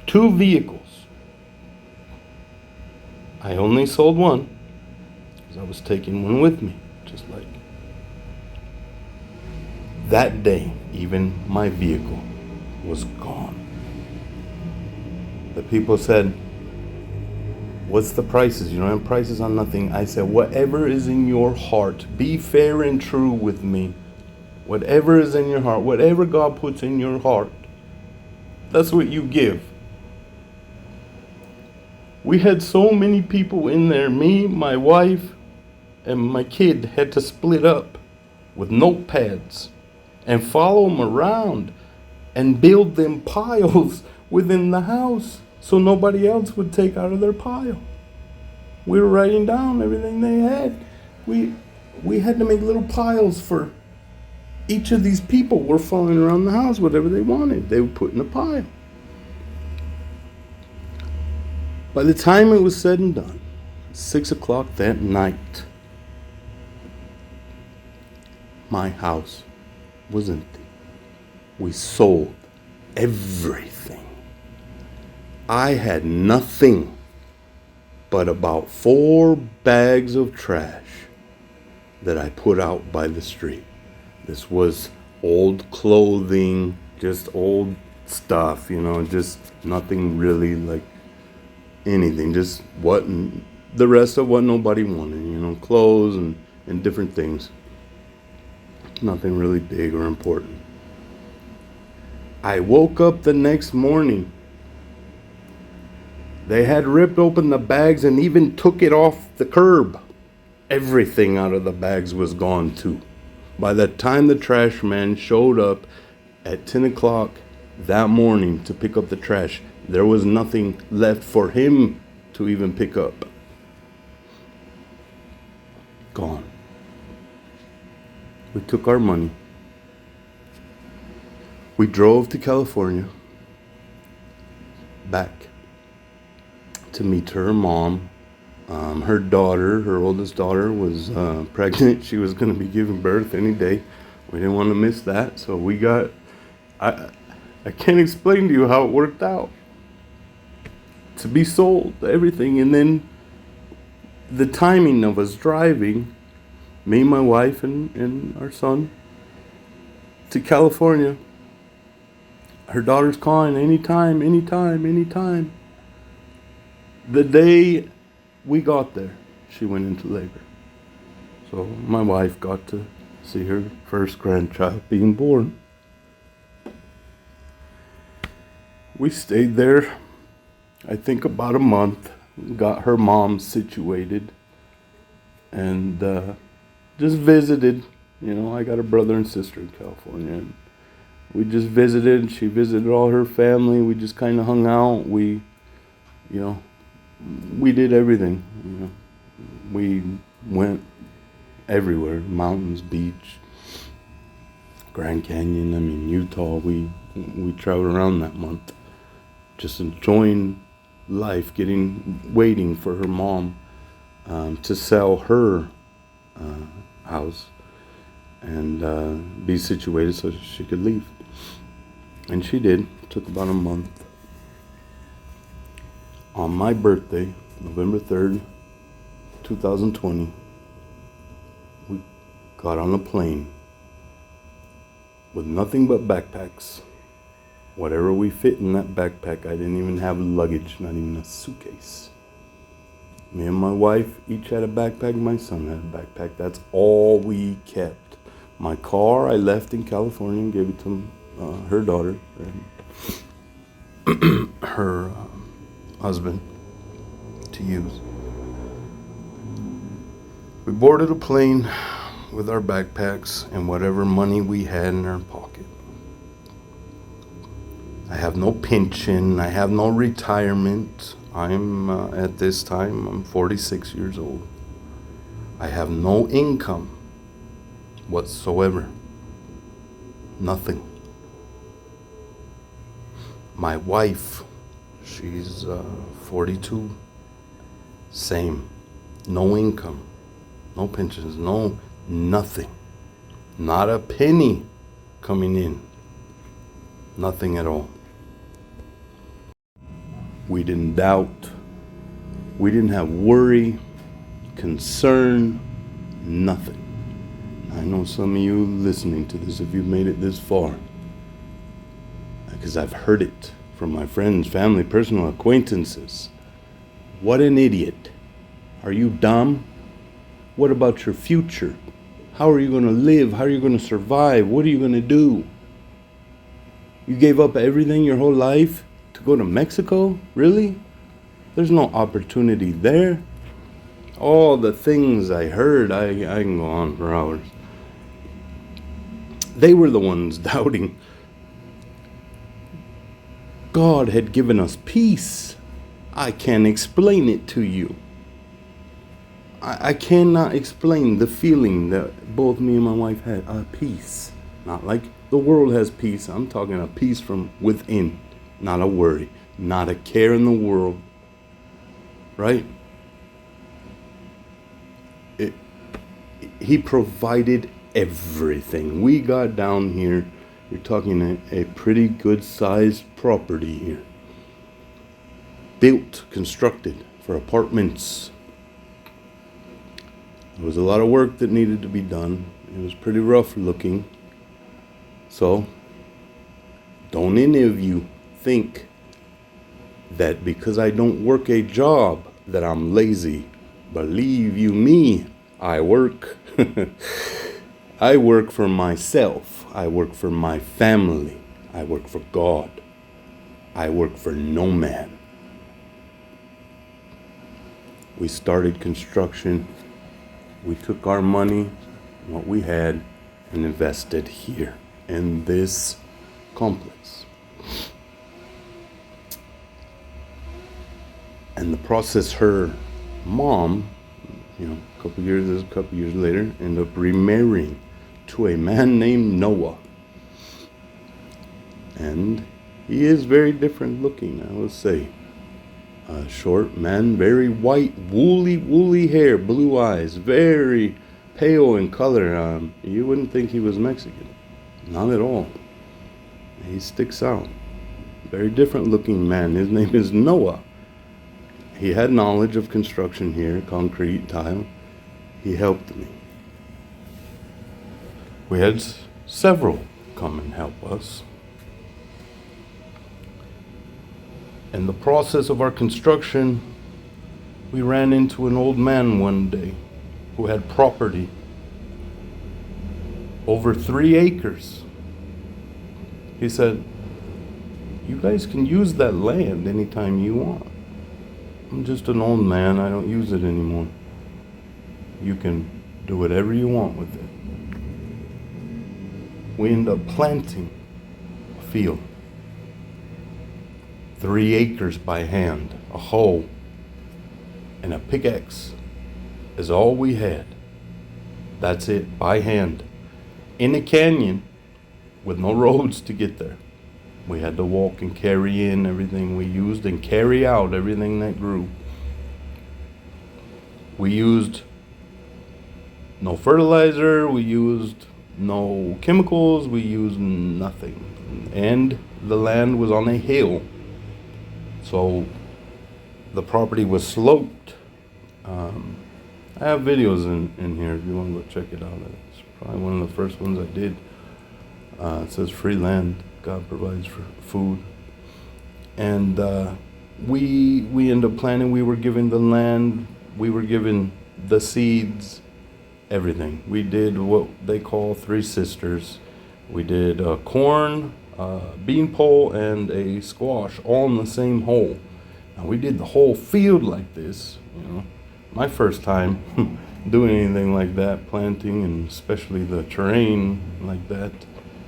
2 vehicles. I only sold one because I was taking one with me, just like that day, even my vehicle was gone. The people said, what's the prices? You don't have prices on nothing. I said, whatever is in your heart, be fair and true with me. Whatever is in your heart, whatever God puts in your heart, that's what you give. We had so many people in there. Me, my wife, and my kid had to split up with notepads and follow them around and build them piles within the house so nobody else would take out of their pile. We were writing down everything they had. We had to make little piles for each of these people. Were following around the house, whatever they wanted, they would put in a pile. By the time it was said and done, 6 o'clock that night, my house was empty. We sold everything. I had nothing but about 4 bags of trash that I put out by the street. This was old clothing, just old stuff, just nothing really like anything, just what the rest of what nobody wanted, clothes and different things. Nothing really big or important. I woke up the next morning. They had ripped open the bags and even took it off the curb. Everything out of the bags was gone too. By the time the trash man showed up at 10 o'clock that morning to pick up the trash, there was nothing left for him to even pick up. Gone. We took our money. We drove to California, back to meet her mom. Her daughter, her oldest daughter, was pregnant. She was going to be giving birth any day. We didn't want to miss that, so we got. I can't explain to you how it worked out. To be sold, everything, and then the timing of us driving, me, my wife, and our son, to California. Her daughter's calling anytime. The day we got there, she went into labor. So my wife got to see her first grandchild being born. We stayed there, I think about a month, got her mom situated, and just visited. I got a brother and sister in California, and we just visited. She visited all her family. We just kind of hung out. We did everything. We went everywhere, mountains, beach, Grand Canyon, Utah. We traveled around that month, just enjoying life, waiting for her mom to sell her house and be situated so she could leave. And she did. It took about a month. On my birthday, November 3rd, 2020, we got on a plane with nothing but backpacks. Whatever we fit in that backpack, I didn't even have luggage, not even a suitcase. Me and my wife each had a backpack, my son had a backpack. That's all we kept. My car I left in California and gave it to her daughter and her husband to use. We boarded a plane with our backpacks and whatever money we had in our pocket. I have no pension, I have no retirement. At this time, I'm 46 years old. I have no income whatsoever. Nothing. My wife, she's 42. Same. No income. No pensions. No nothing. Not a penny coming in. Nothing at all. We didn't doubt. We didn't have worry, concern, nothing. I know some of you listening to this, if you've made it this far, because I've heard it from my friends, family, personal acquaintances. What an idiot. Are you dumb? What about your future? How are you going to live? How are you going to survive? What are you going to do? You gave up everything your whole life to go to Mexico? Really? There's no opportunity there. All the things I heard, I can go on for hours. They were the ones doubting. God had given us peace. I can't explain it to you. I cannot explain the feeling that both me and my wife had. Peace. Not like the world has peace. I'm talking a peace from within. Not a worry. Not a care in the world. Right? He provided everything. We got down here, you're talking a pretty good sized property here. Built, constructed for apartments. There was a lot of work that needed to be done. It was pretty rough looking. So, don't any of you think that because I don't work a job that I'm lazy. Believe you me, I work. I work for myself. I work for my family. I work for God. I work for no man. We started construction. We took our money, what we had, and invested here in this complex. And the process, her mom, a couple years later, ended up remarrying to a man named Noah. And he is very different looking, I would say. A short man, very white, woolly hair, blue eyes, very pale in color. You wouldn't think he was Mexican. Not at all. He sticks out. Very different looking man. His name is Noah. He had knowledge of construction here, concrete, tile. He helped me. We had several come and help us. In the process of our construction, we ran into an old man one day who had property over 3 acres. He said, "You guys can use that land anytime you want. I'm just an old man, I don't use it anymore. You can do whatever you want with it." We end up planting a field. 3 acres by hand, a hoe, and a pickaxe is all we had. That's it, by hand. In a canyon with no roads to get there. We had to walk and carry in everything we used and carry out everything that grew. We used no fertilizer, we used no chemicals, we used nothing. And the land was on a hill. So the property was sloped. I have videos in here if you want to go check it out. It's probably one of the first ones I did. It says free land, God provides for food. And we ended up planting. We were given the land, we were given the seeds, everything. We did what they call 3 sisters. We did corn, bean pole, and a squash all in the same hole. Now we did the whole field like this, My first time doing anything like that, planting, and especially the terrain like that.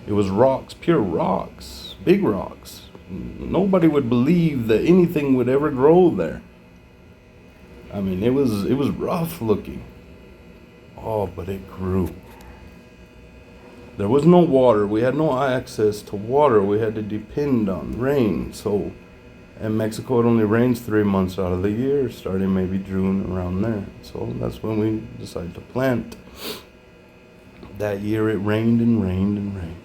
It was rocks, pure rocks, big rocks. Nobody would believe that anything would ever grow there. I mean, it was rough looking. Oh, but it grew. There was no water. We had no access to water. We had to depend on rain. So in Mexico, it only rains 3 months out of the year, starting maybe June, around there. So that's when we decided to plant. That year it rained and rained and rained.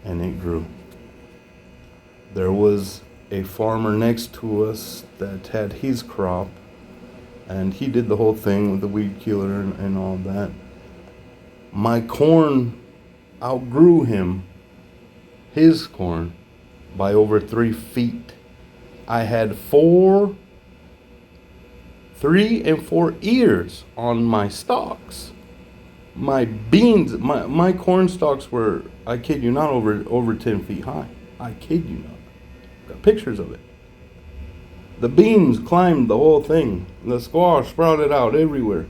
And it grew. There was a farmer next to us that had his crop, and he did the whole thing with the weed killer and all that. My corn outgrew his corn, by over 3 feet. I had 3 and 4 ears on my stalks. My beans, my corn stalks were, I kid you not, over 10 feet high. I kid you not. Got pictures of it. The beans climbed the whole thing. The squash sprouted out everywhere.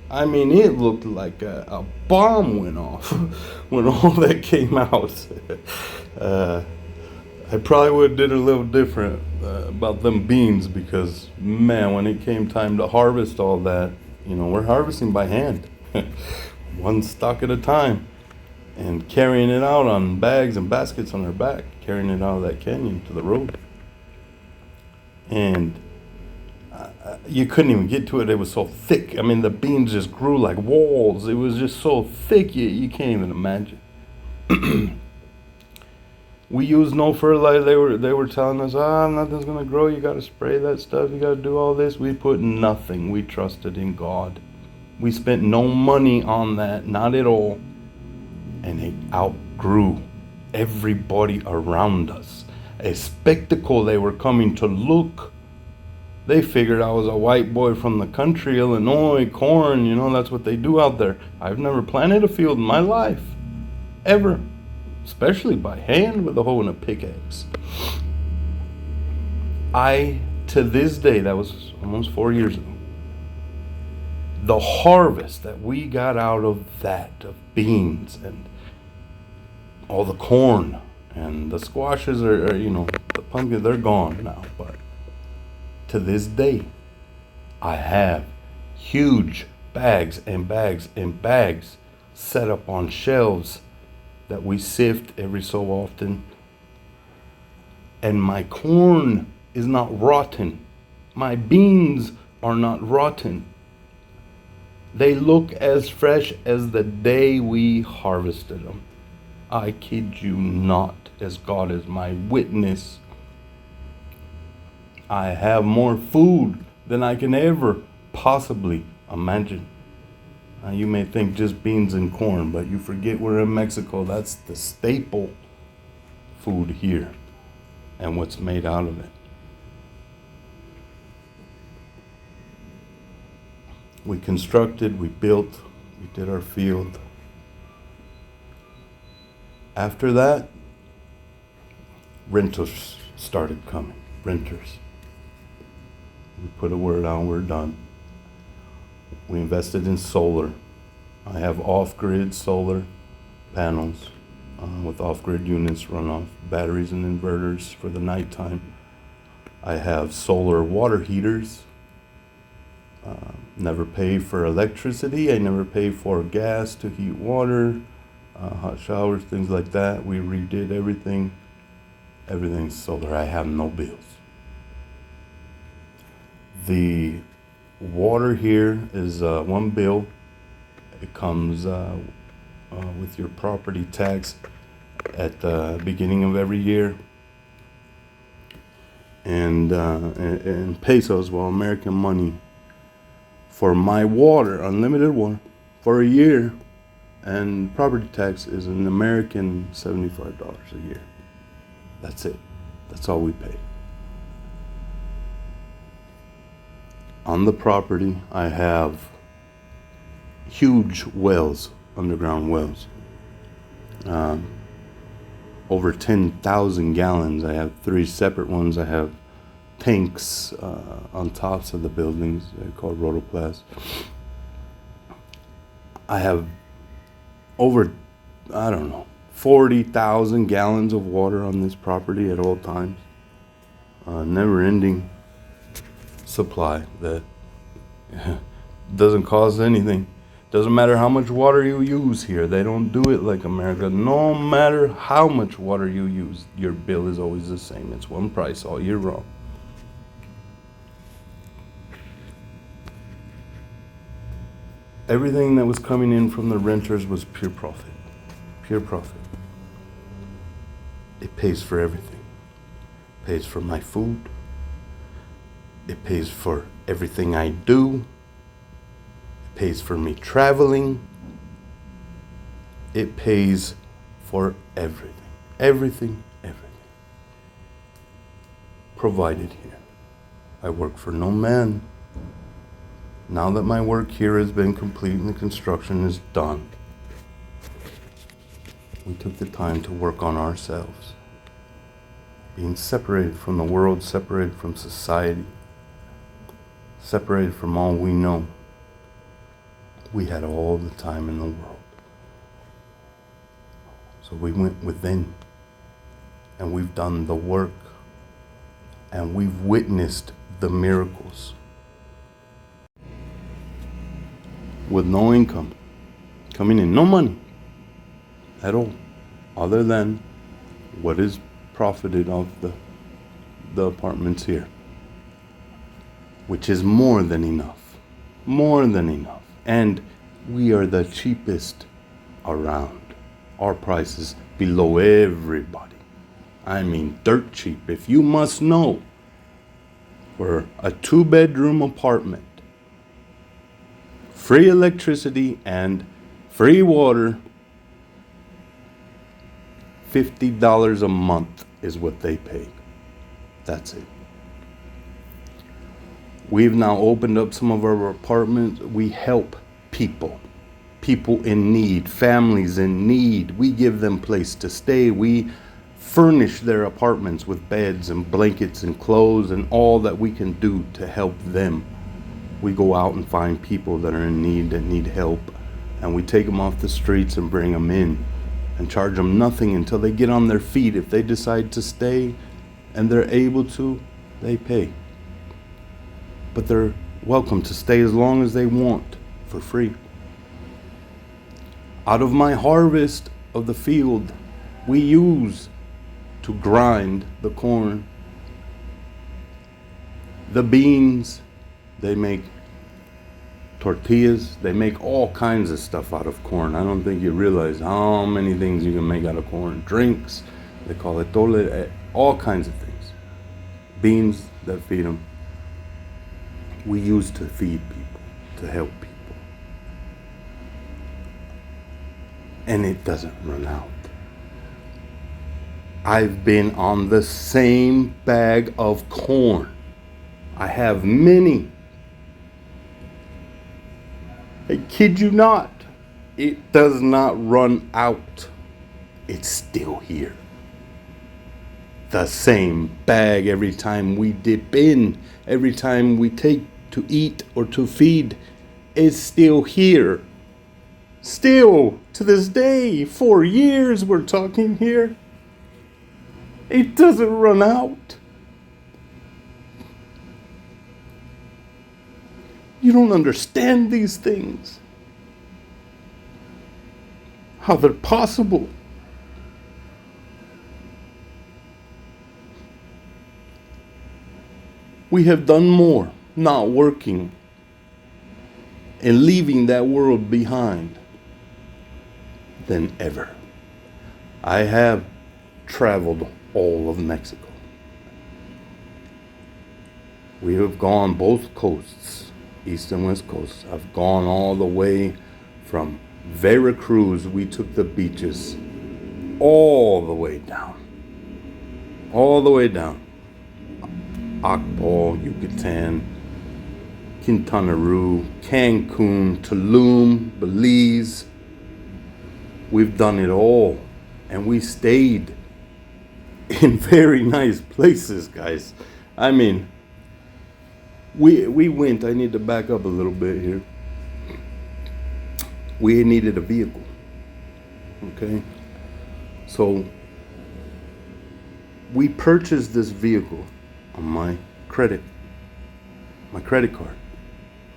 I mean, it looked like a bomb went off when all that came out. I probably would have did a little different about them beans, because, man, when it came time to harvest all that, we're harvesting by hand. 1 stalk at a time, and carrying it out on bags and baskets on our back, carrying it out of that canyon to the road. And you couldn't even get to it. It was so thick. I mean, the beans just grew like walls. It was just so thick, you can't even imagine. We used no fertilizer. They were telling us, nothing's gonna grow. You gotta spray that stuff. You gotta do all this. We put nothing. We trusted in God. We spent no money on that, not at all. And it outgrew everybody around us. A spectacle. They were coming to look. They figured I was a white boy from the country, Illinois, corn, that's what they do out there. I've never planted a field in my life, ever, especially by hand with a hoe and a pickaxe. To this day, that was almost 4 years ago, the harvest that we got out of that, of beans and all the corn and the squashes are the pumpkins, they're gone now, but to this day, I have huge bags and bags and bags set up on shelves that we sift every so often. And my corn is not rotten. My beans are not rotten. They look as fresh as the day we harvested them. I kid you not, as God is my witness. I have more food than I can ever possibly imagine. Now, you may think just beans and corn, but you forget we're in Mexico. That's the staple food here and what's made out of it. We constructed, we built, we did our field. After that, renters started coming. Renters. We put a word out, we're done. We invested in solar. I have off-grid solar panels with off-grid units run off batteries and inverters for the nighttime. I have solar water heaters. Never pay for electricity. I never pay for gas to heat water, hot showers, things like that. We redid everything. Everything's solar. I have no bills. The water here is one bill. It comes with your property tax at the beginning of every year. And in pesos, well, American money, for my water, unlimited water, for a year. And property tax is an American $75 a year. That's it. That's all we pay. On the property, I have huge wells, underground wells. Over 10,000 gallons. I have 3 separate ones. I have tanks on tops of the buildings. They're called rotoplas. I have over, 40,000 gallons of water on this property at all times. Never-ending supply that doesn't cost anything. Doesn't matter how much water you use here. They don't do it like America. No matter how much water you use, your bill is always the same. It's one price all year round. Everything that was coming in from the renters was pure profit. Pure profit. It pays for everything. It pays for my food. It pays for everything I do. It pays for me traveling. It pays for everything. Everything. Provided here. I work for no man. Now that my work here has been complete and the construction is done, we took the time to work on ourselves. Being separated from the world, separated from society, separated from all we know. We had all the time in the world. So we went within and we've done the work and we've witnessed the miracles. With no income coming in, no money at all, other than what is profited of the apartments here. which is more than enough. More than enough. And we are the cheapest around. Our price is below everybody. I mean, dirt cheap. If you must know, for a 2-bedroom apartment, free electricity and free water, $50 a month is what they pay. That's it. We've now opened up some of our apartments. We help people in need, families in need. We give them place to stay. We furnish their apartments with beds and blankets and clothes and all that we can do to help them. We go out and find people that are in need, that need help, and we take them off the streets and bring them in and charge them nothing until they get on their feet. If they decide to stay and they're able to, they pay. But they're welcome to stay as long as they want for free. Out of my harvest of the field, we use to grind the corn. The beans, they make tortillas, they make all kinds of stuff out of corn. I don't think you realize how many things you can make out of corn. Drinks, they call it tole, all kinds of things. Beans that feed them. We use to feed people, to help people. And it doesn't run out. I've been on the same bag of corn. I have many. I kid you not. It does not run out. It's still here. The same bag every time we dip in, every time we take to eat or to feed, is still here. Still, to this day, 4 years we're talking here. It doesn't run out. You don't understand these things. How they're possible. We have done more not working and leaving that world behind than ever. I have traveled all of Mexico. We have gone both coasts, east and west coast. I've gone all the way from Veracruz. We took the beaches all the way down. All the way down. Akbal, Yucatan, Quintana Roo, Cancun, Tulum, Belize. We've done it all. And we stayed in very nice places, guys. I mean, we went, I need to back up a little bit here. We needed a vehicle. Okay? So, we purchased this vehicle on my credit card,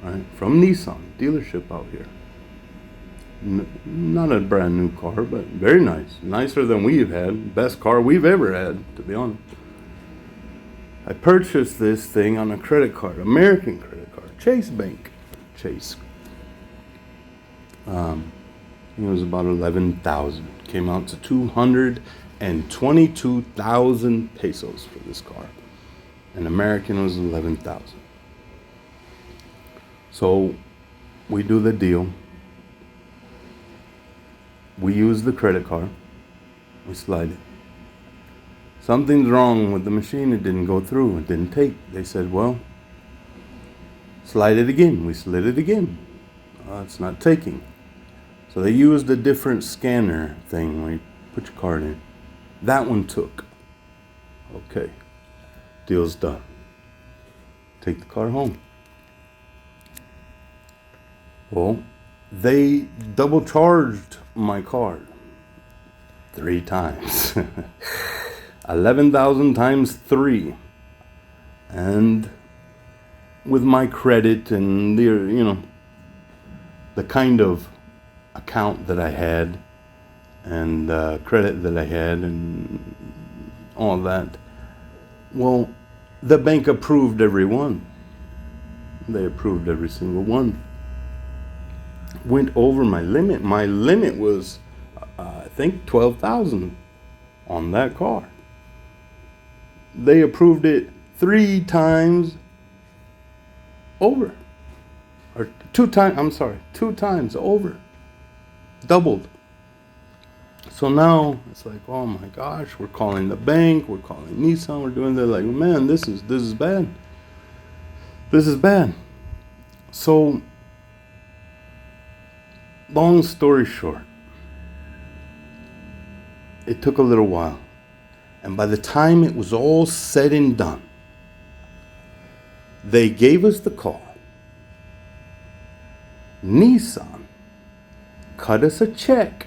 right? From Nissan dealership out here. Not a brand new car, but very nice. Nicer than we've had. Best car we've ever had, to be honest. I purchased this thing on a credit card, American credit card, Chase Bank. Chase. It was about 11,000. Came out to 222,000 pesos for this car. And American was 11,000. So we do the deal. We use the credit card. We slide it. Something's wrong with the machine. It didn't go through. It didn't take. They said, well, slide it again. We slid it again. It's not taking. So they used a different scanner thing where you put your card in. That one took. Okay. Deal's done. Take the car home. Well, they double charged my card 3 times. 11,000 times 3. And with my credit and the kind of account that I had and credit that I had and all that, well, the bank approved every one. They approved every single one. Went over my limit. My limit was, I think, 12,000 on that car. They approved it 3 times over. Or 2 times, I'm sorry, 2 times over. Doubled. So now it's like, oh my gosh, we're calling the bank, we're calling Nissan, we're doing that. Like, man, this is bad. This is bad. So, long story short, it took a little while. And by the time it was all said and done, they gave us the car. Nissan cut us a check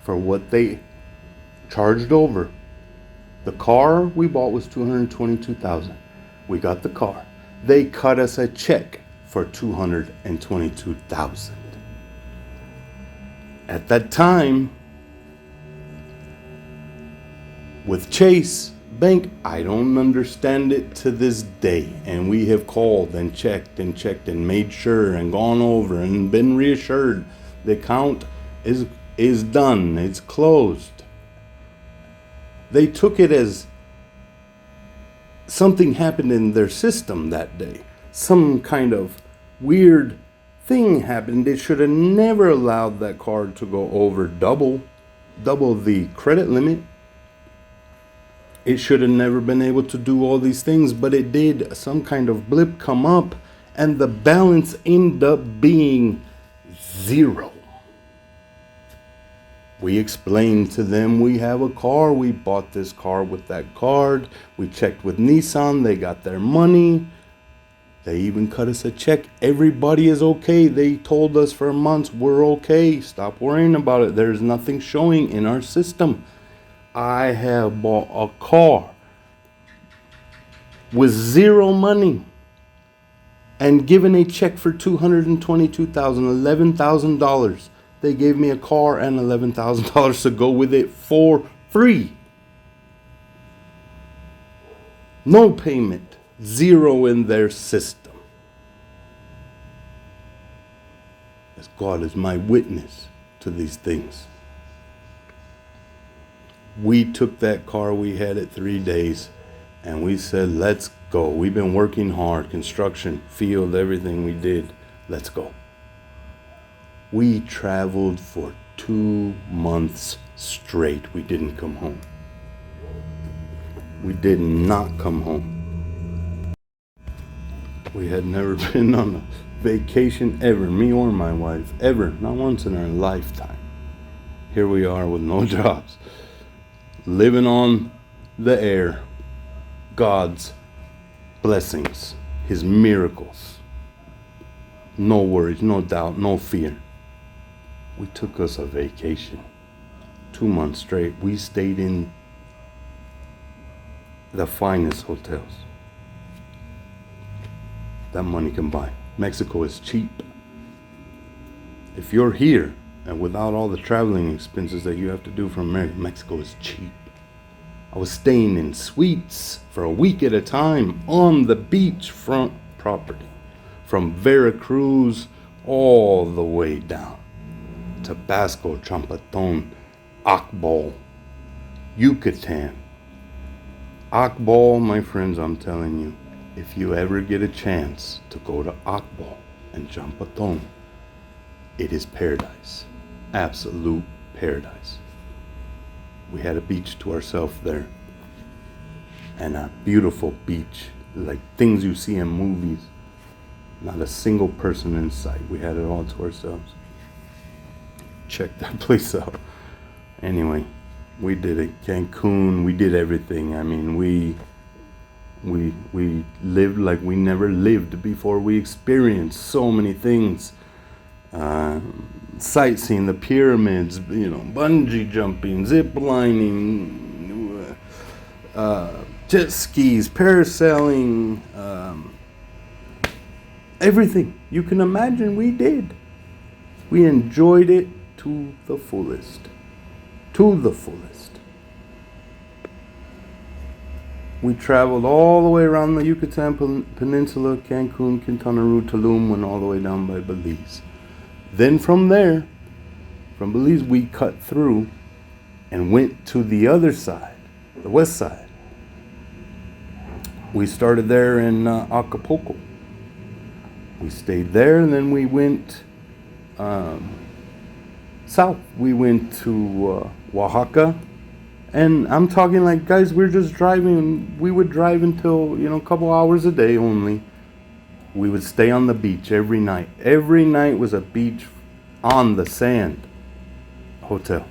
for what they charged over. The car we bought was $222,000. We got the car. They cut us a check for $222,000. At that time, with Chase Bank, I don't understand it to this day. And we have called and checked and made sure and gone over and been reassured the account is done. It's closed. They took it as something happened in their system that day. Some kind of weird thing happened. They should have never allowed that car to go over double the credit limit. It should have never been able to do all these things, but it did. Some kind of blip come up, and the balance ended up being 0. We explained to them, we have a car, we bought this car with that card, we checked with Nissan, they got their money, they even cut us a check, everybody is okay, they told us for months, we're okay, stop worrying about it, there's nothing showing in our system. I have bought a car with 0 money and given a check for $222,000, $11,000. They gave me a car and $11,000 to go with it for free. No payment, 0 in their system. As God is my witness to these things. We took that car, we had it 3 days, and we said, let's go. We've been working hard, construction, field, everything we did. Let's go. We traveled for 2 months straight. We didn't come home. We did not come home. We had never been on a vacation ever, me or my wife, ever, not once in our lifetime. Here we are with no jobs, living on the air, God's blessings, His miracles. No worries, no doubt, no fear. We took us a vacation, 2 months straight. We stayed in the finest hotels that money can buy. Mexico is cheap. If you're here and without all the traveling expenses that you have to do from America, Mexico is cheap. I was staying in suites for a week at a time on the beachfront property, from Veracruz all the way down. Tabasco, Champaton, Akbol, Yucatan. Akbol, my friends, I'm telling you, if you ever get a chance to go to Akbol and Champaton, it is paradise. Absolute paradise. We had a beach to ourselves there. And a beautiful beach, like things you see in movies. Not a single person in sight. We had it all to ourselves. Check that place out. Anyway, we did it. Cancun, we did everything. I mean, we lived like we never lived before. We experienced so many things. Sightseeing, the pyramids, bungee jumping, zip lining, jet skis, parasailing, everything you can imagine we did. We enjoyed it to the fullest. To the fullest. We traveled all the way around the Yucatan Peninsula, Cancun, Quintana Roo, Tulum, went all the way down by Belize. Then from there, from Belize, we cut through and went to the other side, the west side. We started there in Acapulco. We stayed there, and then we went south. We went to Oaxaca. And I'm talking like, guys, we're just driving. We would drive until, a couple hours a day only. We would stay on the beach every night. Every night was a beach on the sand hotel.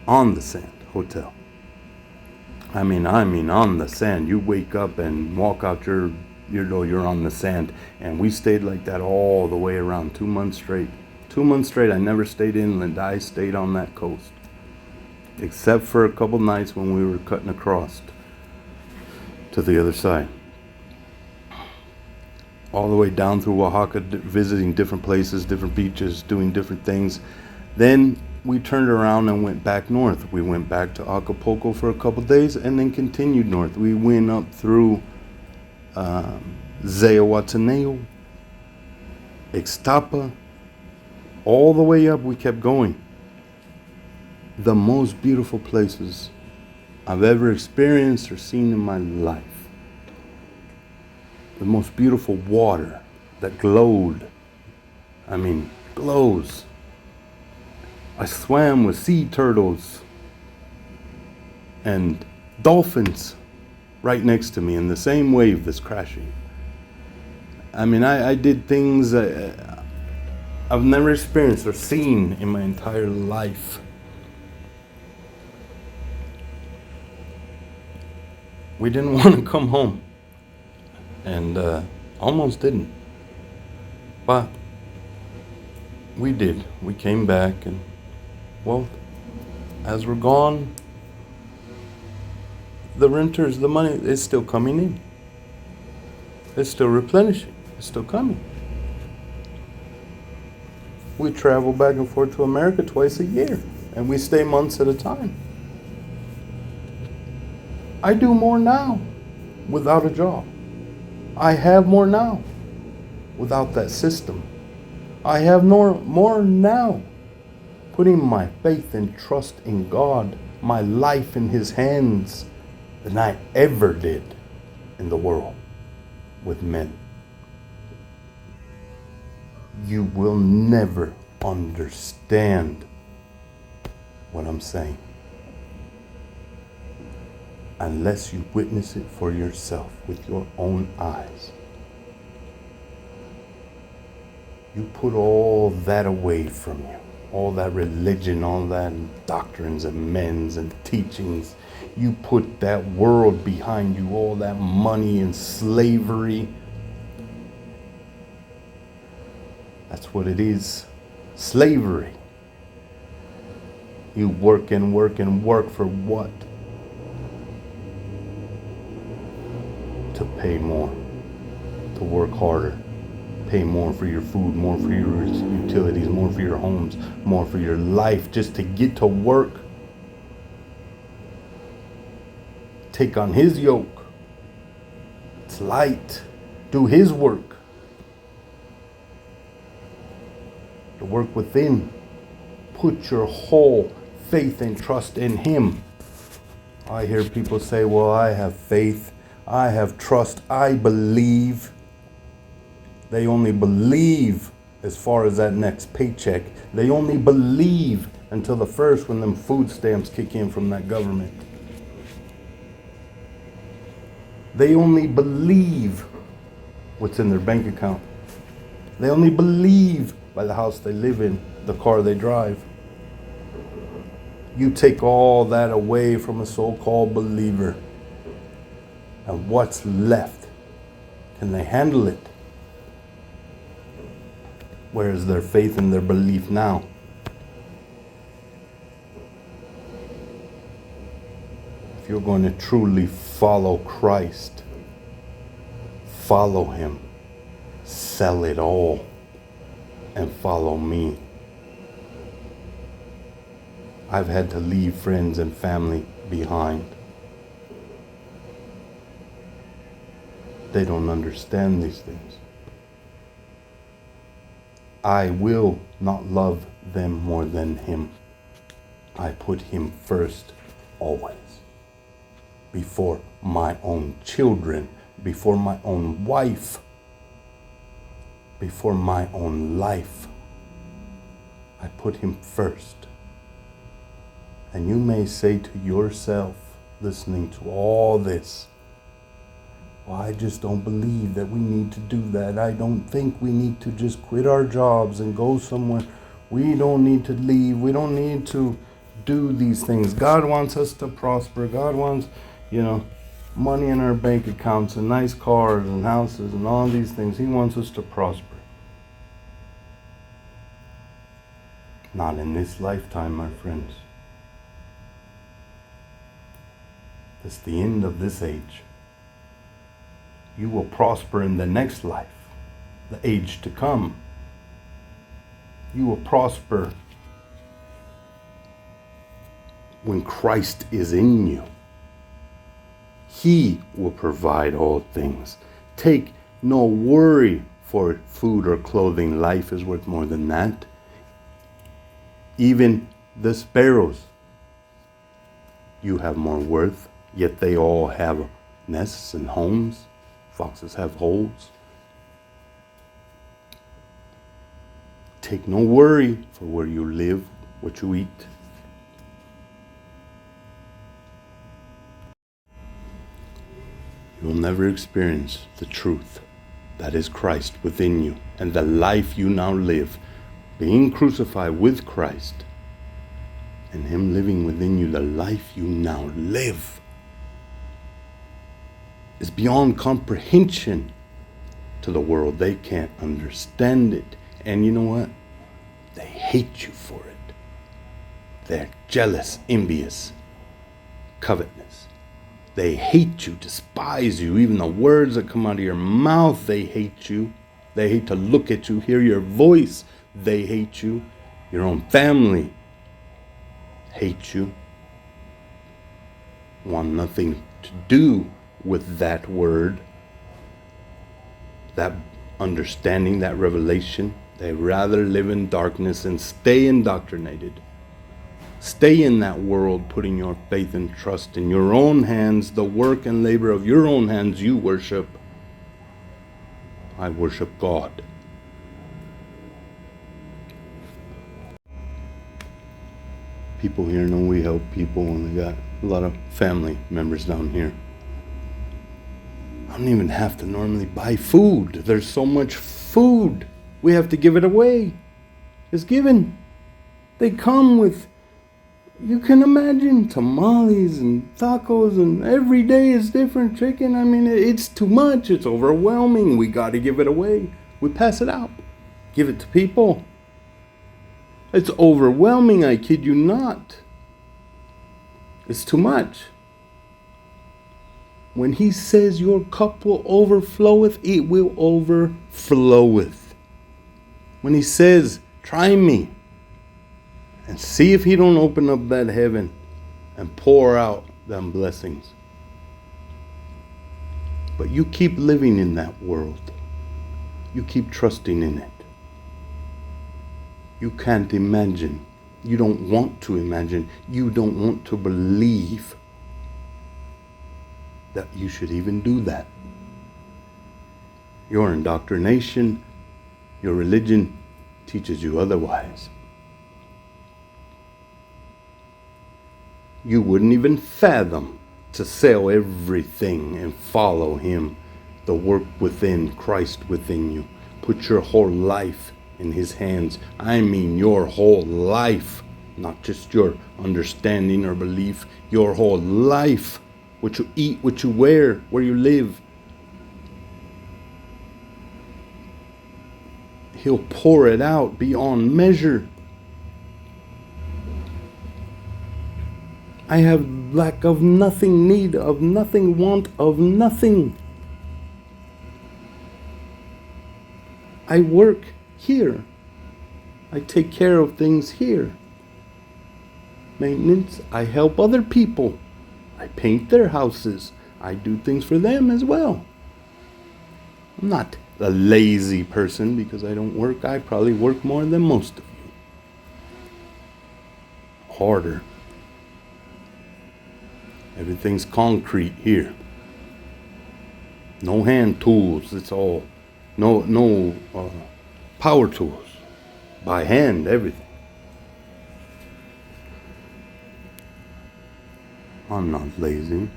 On the sand hotel. I mean on the sand. You wake up and walk out you're on the sand. And we stayed like that all the way around 2 months straight. 2 months straight. I never stayed inland. I stayed on that coast. Except for a couple nights when we were cutting across to the other side. All the way down through Oaxaca, visiting different places, different beaches, doing different things. Then we turned around and went back north. We went back to Acapulco for a couple days and then continued north. We went up through Zihuatanejo, Ixtapa, all the way up. We kept going. The most beautiful places I've ever experienced or seen in my life. The most beautiful water that glowed. Glows. I swam with sea turtles and dolphins right next to me in the same wave that's crashing. I did things I've never experienced or seen in my entire life. We didn't want to come home, and almost didn't, but we did. We came back, and as we're gone, the renters, the money is still coming in. It's still replenishing. It's still coming. We travel back and forth to America twice a year, and we stay months at a time. I do more now without a job. I have more now without that system. I have more now putting my faith and trust in God, my life in His hands, than I ever did in the world with men. You will never understand what I'm saying unless you witness it for yourself with your own eyes. You put all that away from you, all that religion, all that doctrines and men's and teachings. You put that world behind you, all that money and slavery. That's what it is. Slavery. You work and work and work for what? To pay more, to work harder, pay more for your food, more for your utilities, more for your homes, more for your life, just to get to work. Take on His yoke. It's light. Do His work. The work within. Put your whole faith and trust in Him. I hear people say, well, I have faith. I have trust. I believe. They only believe as far as that next paycheck. They only believe until the first when them food stamps kick in from that government. They only believe what's in their bank account. They only believe by the house they live in, the car they drive. You take all that away from a so-called believer. And what's left? Can they handle it? Where is their faith and their belief now? If you're going to truly follow Christ, follow Him. Sell it all and follow me. I've had to leave friends and family behind. they don't understand these things. I will not love them more than him. I put him first always. Before my own children, before my own wife, before my own life. I put him first. And you may say to yourself, listening to all this, well, I just don't believe that we need to do that. I don't think we need to just quit our jobs and go somewhere. We don't need to leave. We don't need to do these things. God wants us to prosper. God wants, money in our bank accounts and nice cars and houses and all these things. He wants us to prosper. Not in this lifetime, my friends. It's the end of this age. You will prosper in the next life, the age to come. You will prosper when Christ is in you. He will provide all things. Take no worry for food or clothing. Life is worth more than that. Even the sparrows, you have more worth, yet they all have nests and homes. Foxes have holes. Take no worry for where you live, what you eat. You will never experience the truth that is Christ within you and the life you now live, being crucified with Christ and him living within you, the life you now live is beyond comprehension to the world. They can't understand it. And you know what? They hate you for it. They're jealous, envious, covetous. They hate you, despise you. Even the words that come out of your mouth, they hate you. They hate to look at you, hear your voice. They hate you. Your own family hate you. Want nothing to do with that word, that understanding, that revelation. They rather live in darkness and stay indoctrinated. Stay in that world, putting your faith and trust in your own hands, the work and labor of your own hands you worship. I worship God. People here know we help people, and we got a lot of family members down here. I don't even have to normally buy food. There's so much food. We have to give it away. It's given. They come with, you can imagine, tamales and tacos, and every day is different chicken. I mean, it's too much. It's overwhelming. We got to give it away. We pass it out. Give it to people. It's overwhelming, I kid you not. It's too much. When he says your cup will overfloweth, it will overfloweth. When he says, try me, and see if he don't open up that heaven and pour out them blessings. But you keep living in that world. You keep trusting in it. You can't imagine. You don't want to imagine. You don't want to believe that you should even do that. Your indoctrination, your religion teaches you otherwise. You wouldn't even fathom to sell everything and follow him, the work within, Christ within you. Put your whole life in his hands. I mean your whole life, not just your understanding or belief, your whole life. What you eat, what you wear, where you live. He'll pour it out beyond measure. I have lack of nothing, need of nothing, want of nothing. I work here. I take care of things here. Maintenance, I help other people. I paint their houses. I do things for them as well. I'm not a lazy person because I don't work. I probably work more than most of you. Harder. Everything's concrete here. No hand tools. It's all no power tools. By hand, everything. I'm not lazy.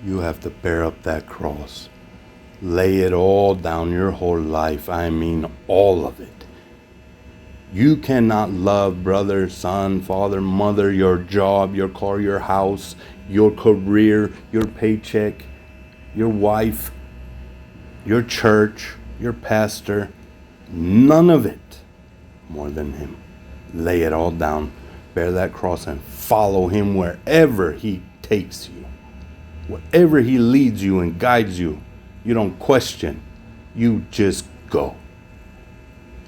You have to bear up that cross. Lay it all down, your whole life. I mean, all of it. You cannot love brother, son, father, mother, your job, your car, your house, your career, your paycheck, your wife, your church, your pastor. None of it more than him. Lay it all down, bear that cross, and follow him wherever he takes you. Wherever he leads you and guides you. You don't question. You just go.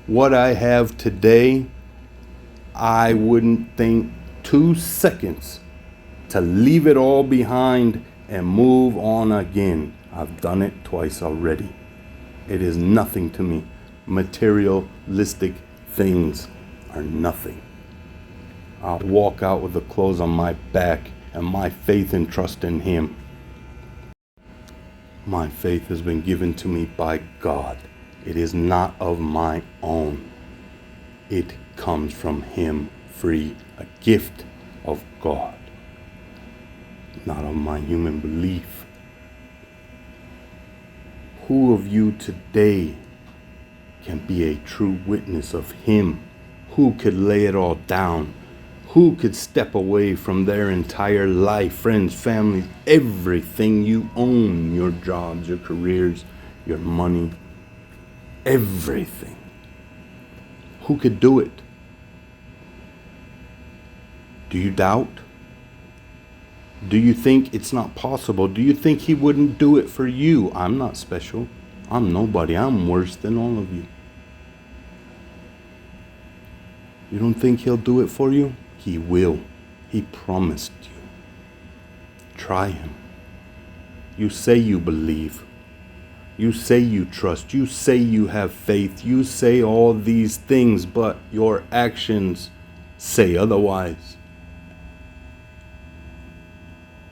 What I have today, I wouldn't think 2 seconds to leave it all behind and move on again. I've done it twice already. It is nothing to me. Materialistic things are nothing. I'll walk out with the clothes on my back and my faith and trust in him. My faith has been given to me by God. It is not of my own. It comes from him free, a gift of God, not of my human belief. Who of you today can be a true witness of him? Who could lay it all down? Who could step away from their entire life, friends, family, everything you own, your jobs, your careers, your money, everything? Who could do it? Do you doubt? Do you think it's not possible? Do you think he wouldn't do it for you? I'm not special. I'm nobody. I'm worse than all of you. You don't think he'll do it for you? He will. He promised you. Try him. You say you believe. You say you trust. You say you have faith. You say all these things, but your actions say otherwise.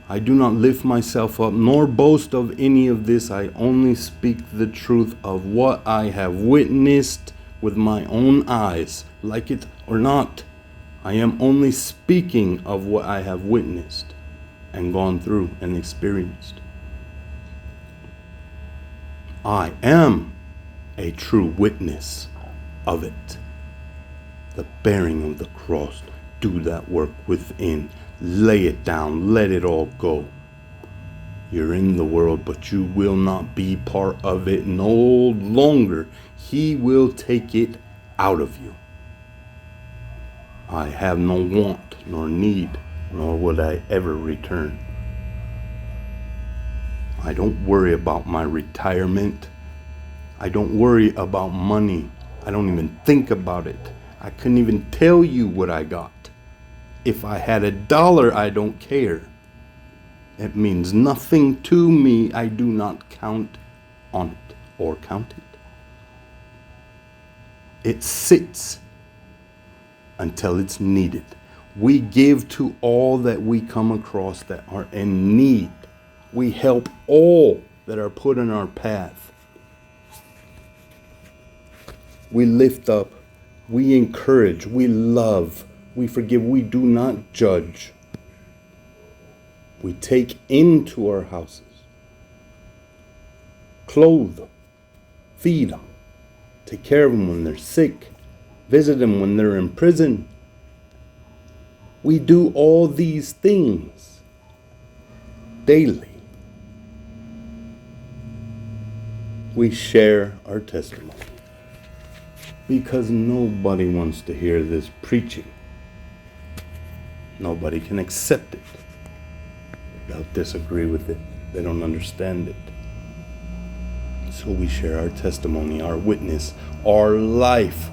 I do not lift myself up, nor boast of any of this. I only speak the truth of what I have witnessed with my own eyes, like it or not. I am only speaking of what I have witnessed and gone through and experienced. I am a true witness of it. The bearing of the cross. Do that work within. Lay it down. Let it all go. You're in the world, but you will not be part of it no longer. He will take it out of you. I have no want nor need, nor would I ever return. I don't worry about my retirement. I don't worry about money. I don't even think about it. I couldn't even tell you what I got. If I had $1, I don't care. It means nothing to me. I do not count on it or count it. It sits until it's needed. We give to all that we come across that are in need. We help all that are put in our path. We lift up, we encourage, we love, we forgive, we do not judge. We take into our houses, clothe them, feed them, take care of them when they're sick, visit them when they're in prison. We do all these things daily. We share our testimony because nobody wants to hear this preaching. Nobody can accept it. They'll disagree with it. They don't understand it. So we share our testimony, our witness. Our life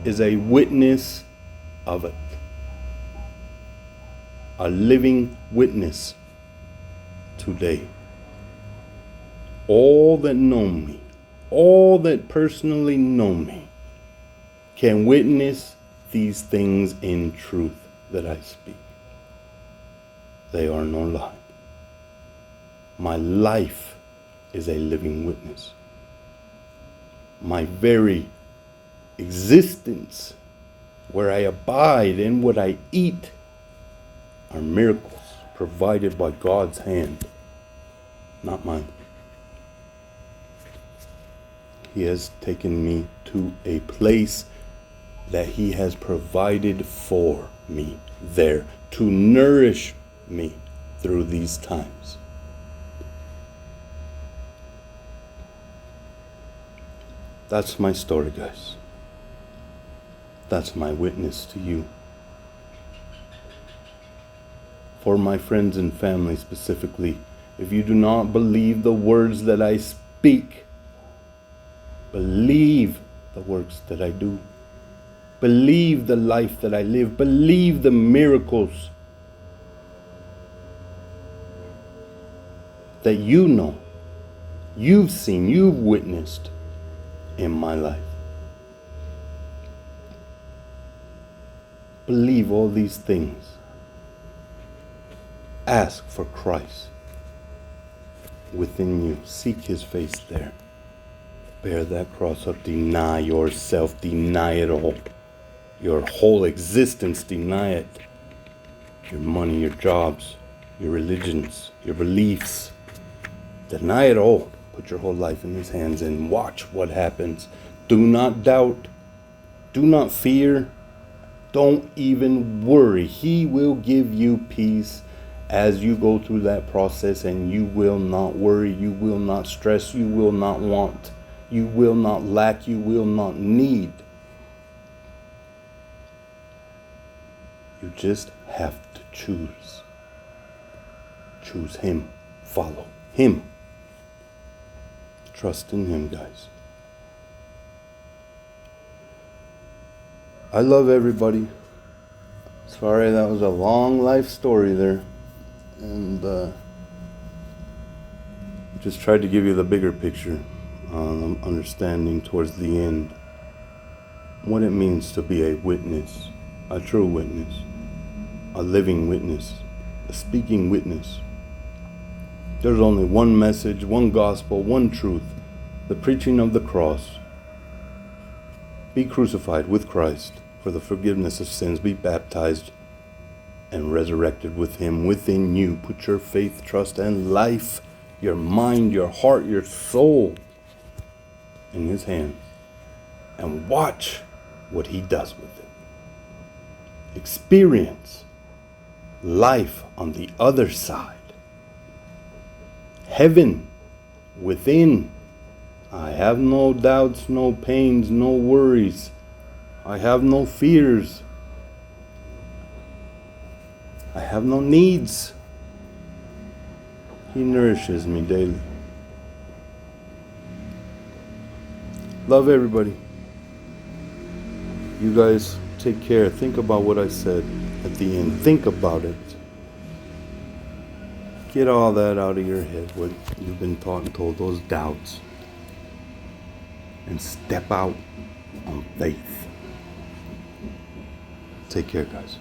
is a witness of it. A living witness today, all that know me, all that personally know me, can witness these things in truth that I speak. They are no lie. My life is a living witness. My very existence, where I abide and what I eat, are miracles provided by God's hand, not mine. He has taken me to a place that He has provided for me there to nourish me through these times. That's my story, guys. That's my witness to you. For my friends and family specifically, if you do not believe the words that I speak, believe the works that I do. Believe the life that I live. Believe the miracles that you know, you've seen, you've witnessed in my life. Believe all these things. Ask for Christ within you. Seek His face there. Bear that cross up. Deny yourself. Deny it all. Your whole existence. Deny it. Your money, your jobs, your religions, your beliefs. Deny it all. Put your whole life in His hands and watch what happens. Do not doubt. Do not fear. Don't even worry. He will give you peace as you go through that process, and you will not worry. You will not stress. You will not want. You will not lack. You will not need. You just have to choose. Choose Him. Follow Him. Trust in Him, guys. I love everybody. Sorry, that was a long life story there. And just tried to give you the bigger picture, understanding towards the end what it means to be a witness, a true witness, a living witness, a speaking witness. There's only one message, one gospel, one truth, the preaching of the cross. Be crucified with Christ for the forgiveness of sins. Be baptized and resurrected with Him within you. Put your faith, trust, and life, your mind, your heart, your soul in His hands, and watch what He does with it. Experience life on the other side. Heaven within. I have no doubts, no pains, no worries. I have no fears. I have no needs. He nourishes me daily. Love everybody. You guys take care. Think about what I said at the end. Think about it. Get all that out of your head, what you've been taught and told, those doubts. And step out on faith. Take care, guys.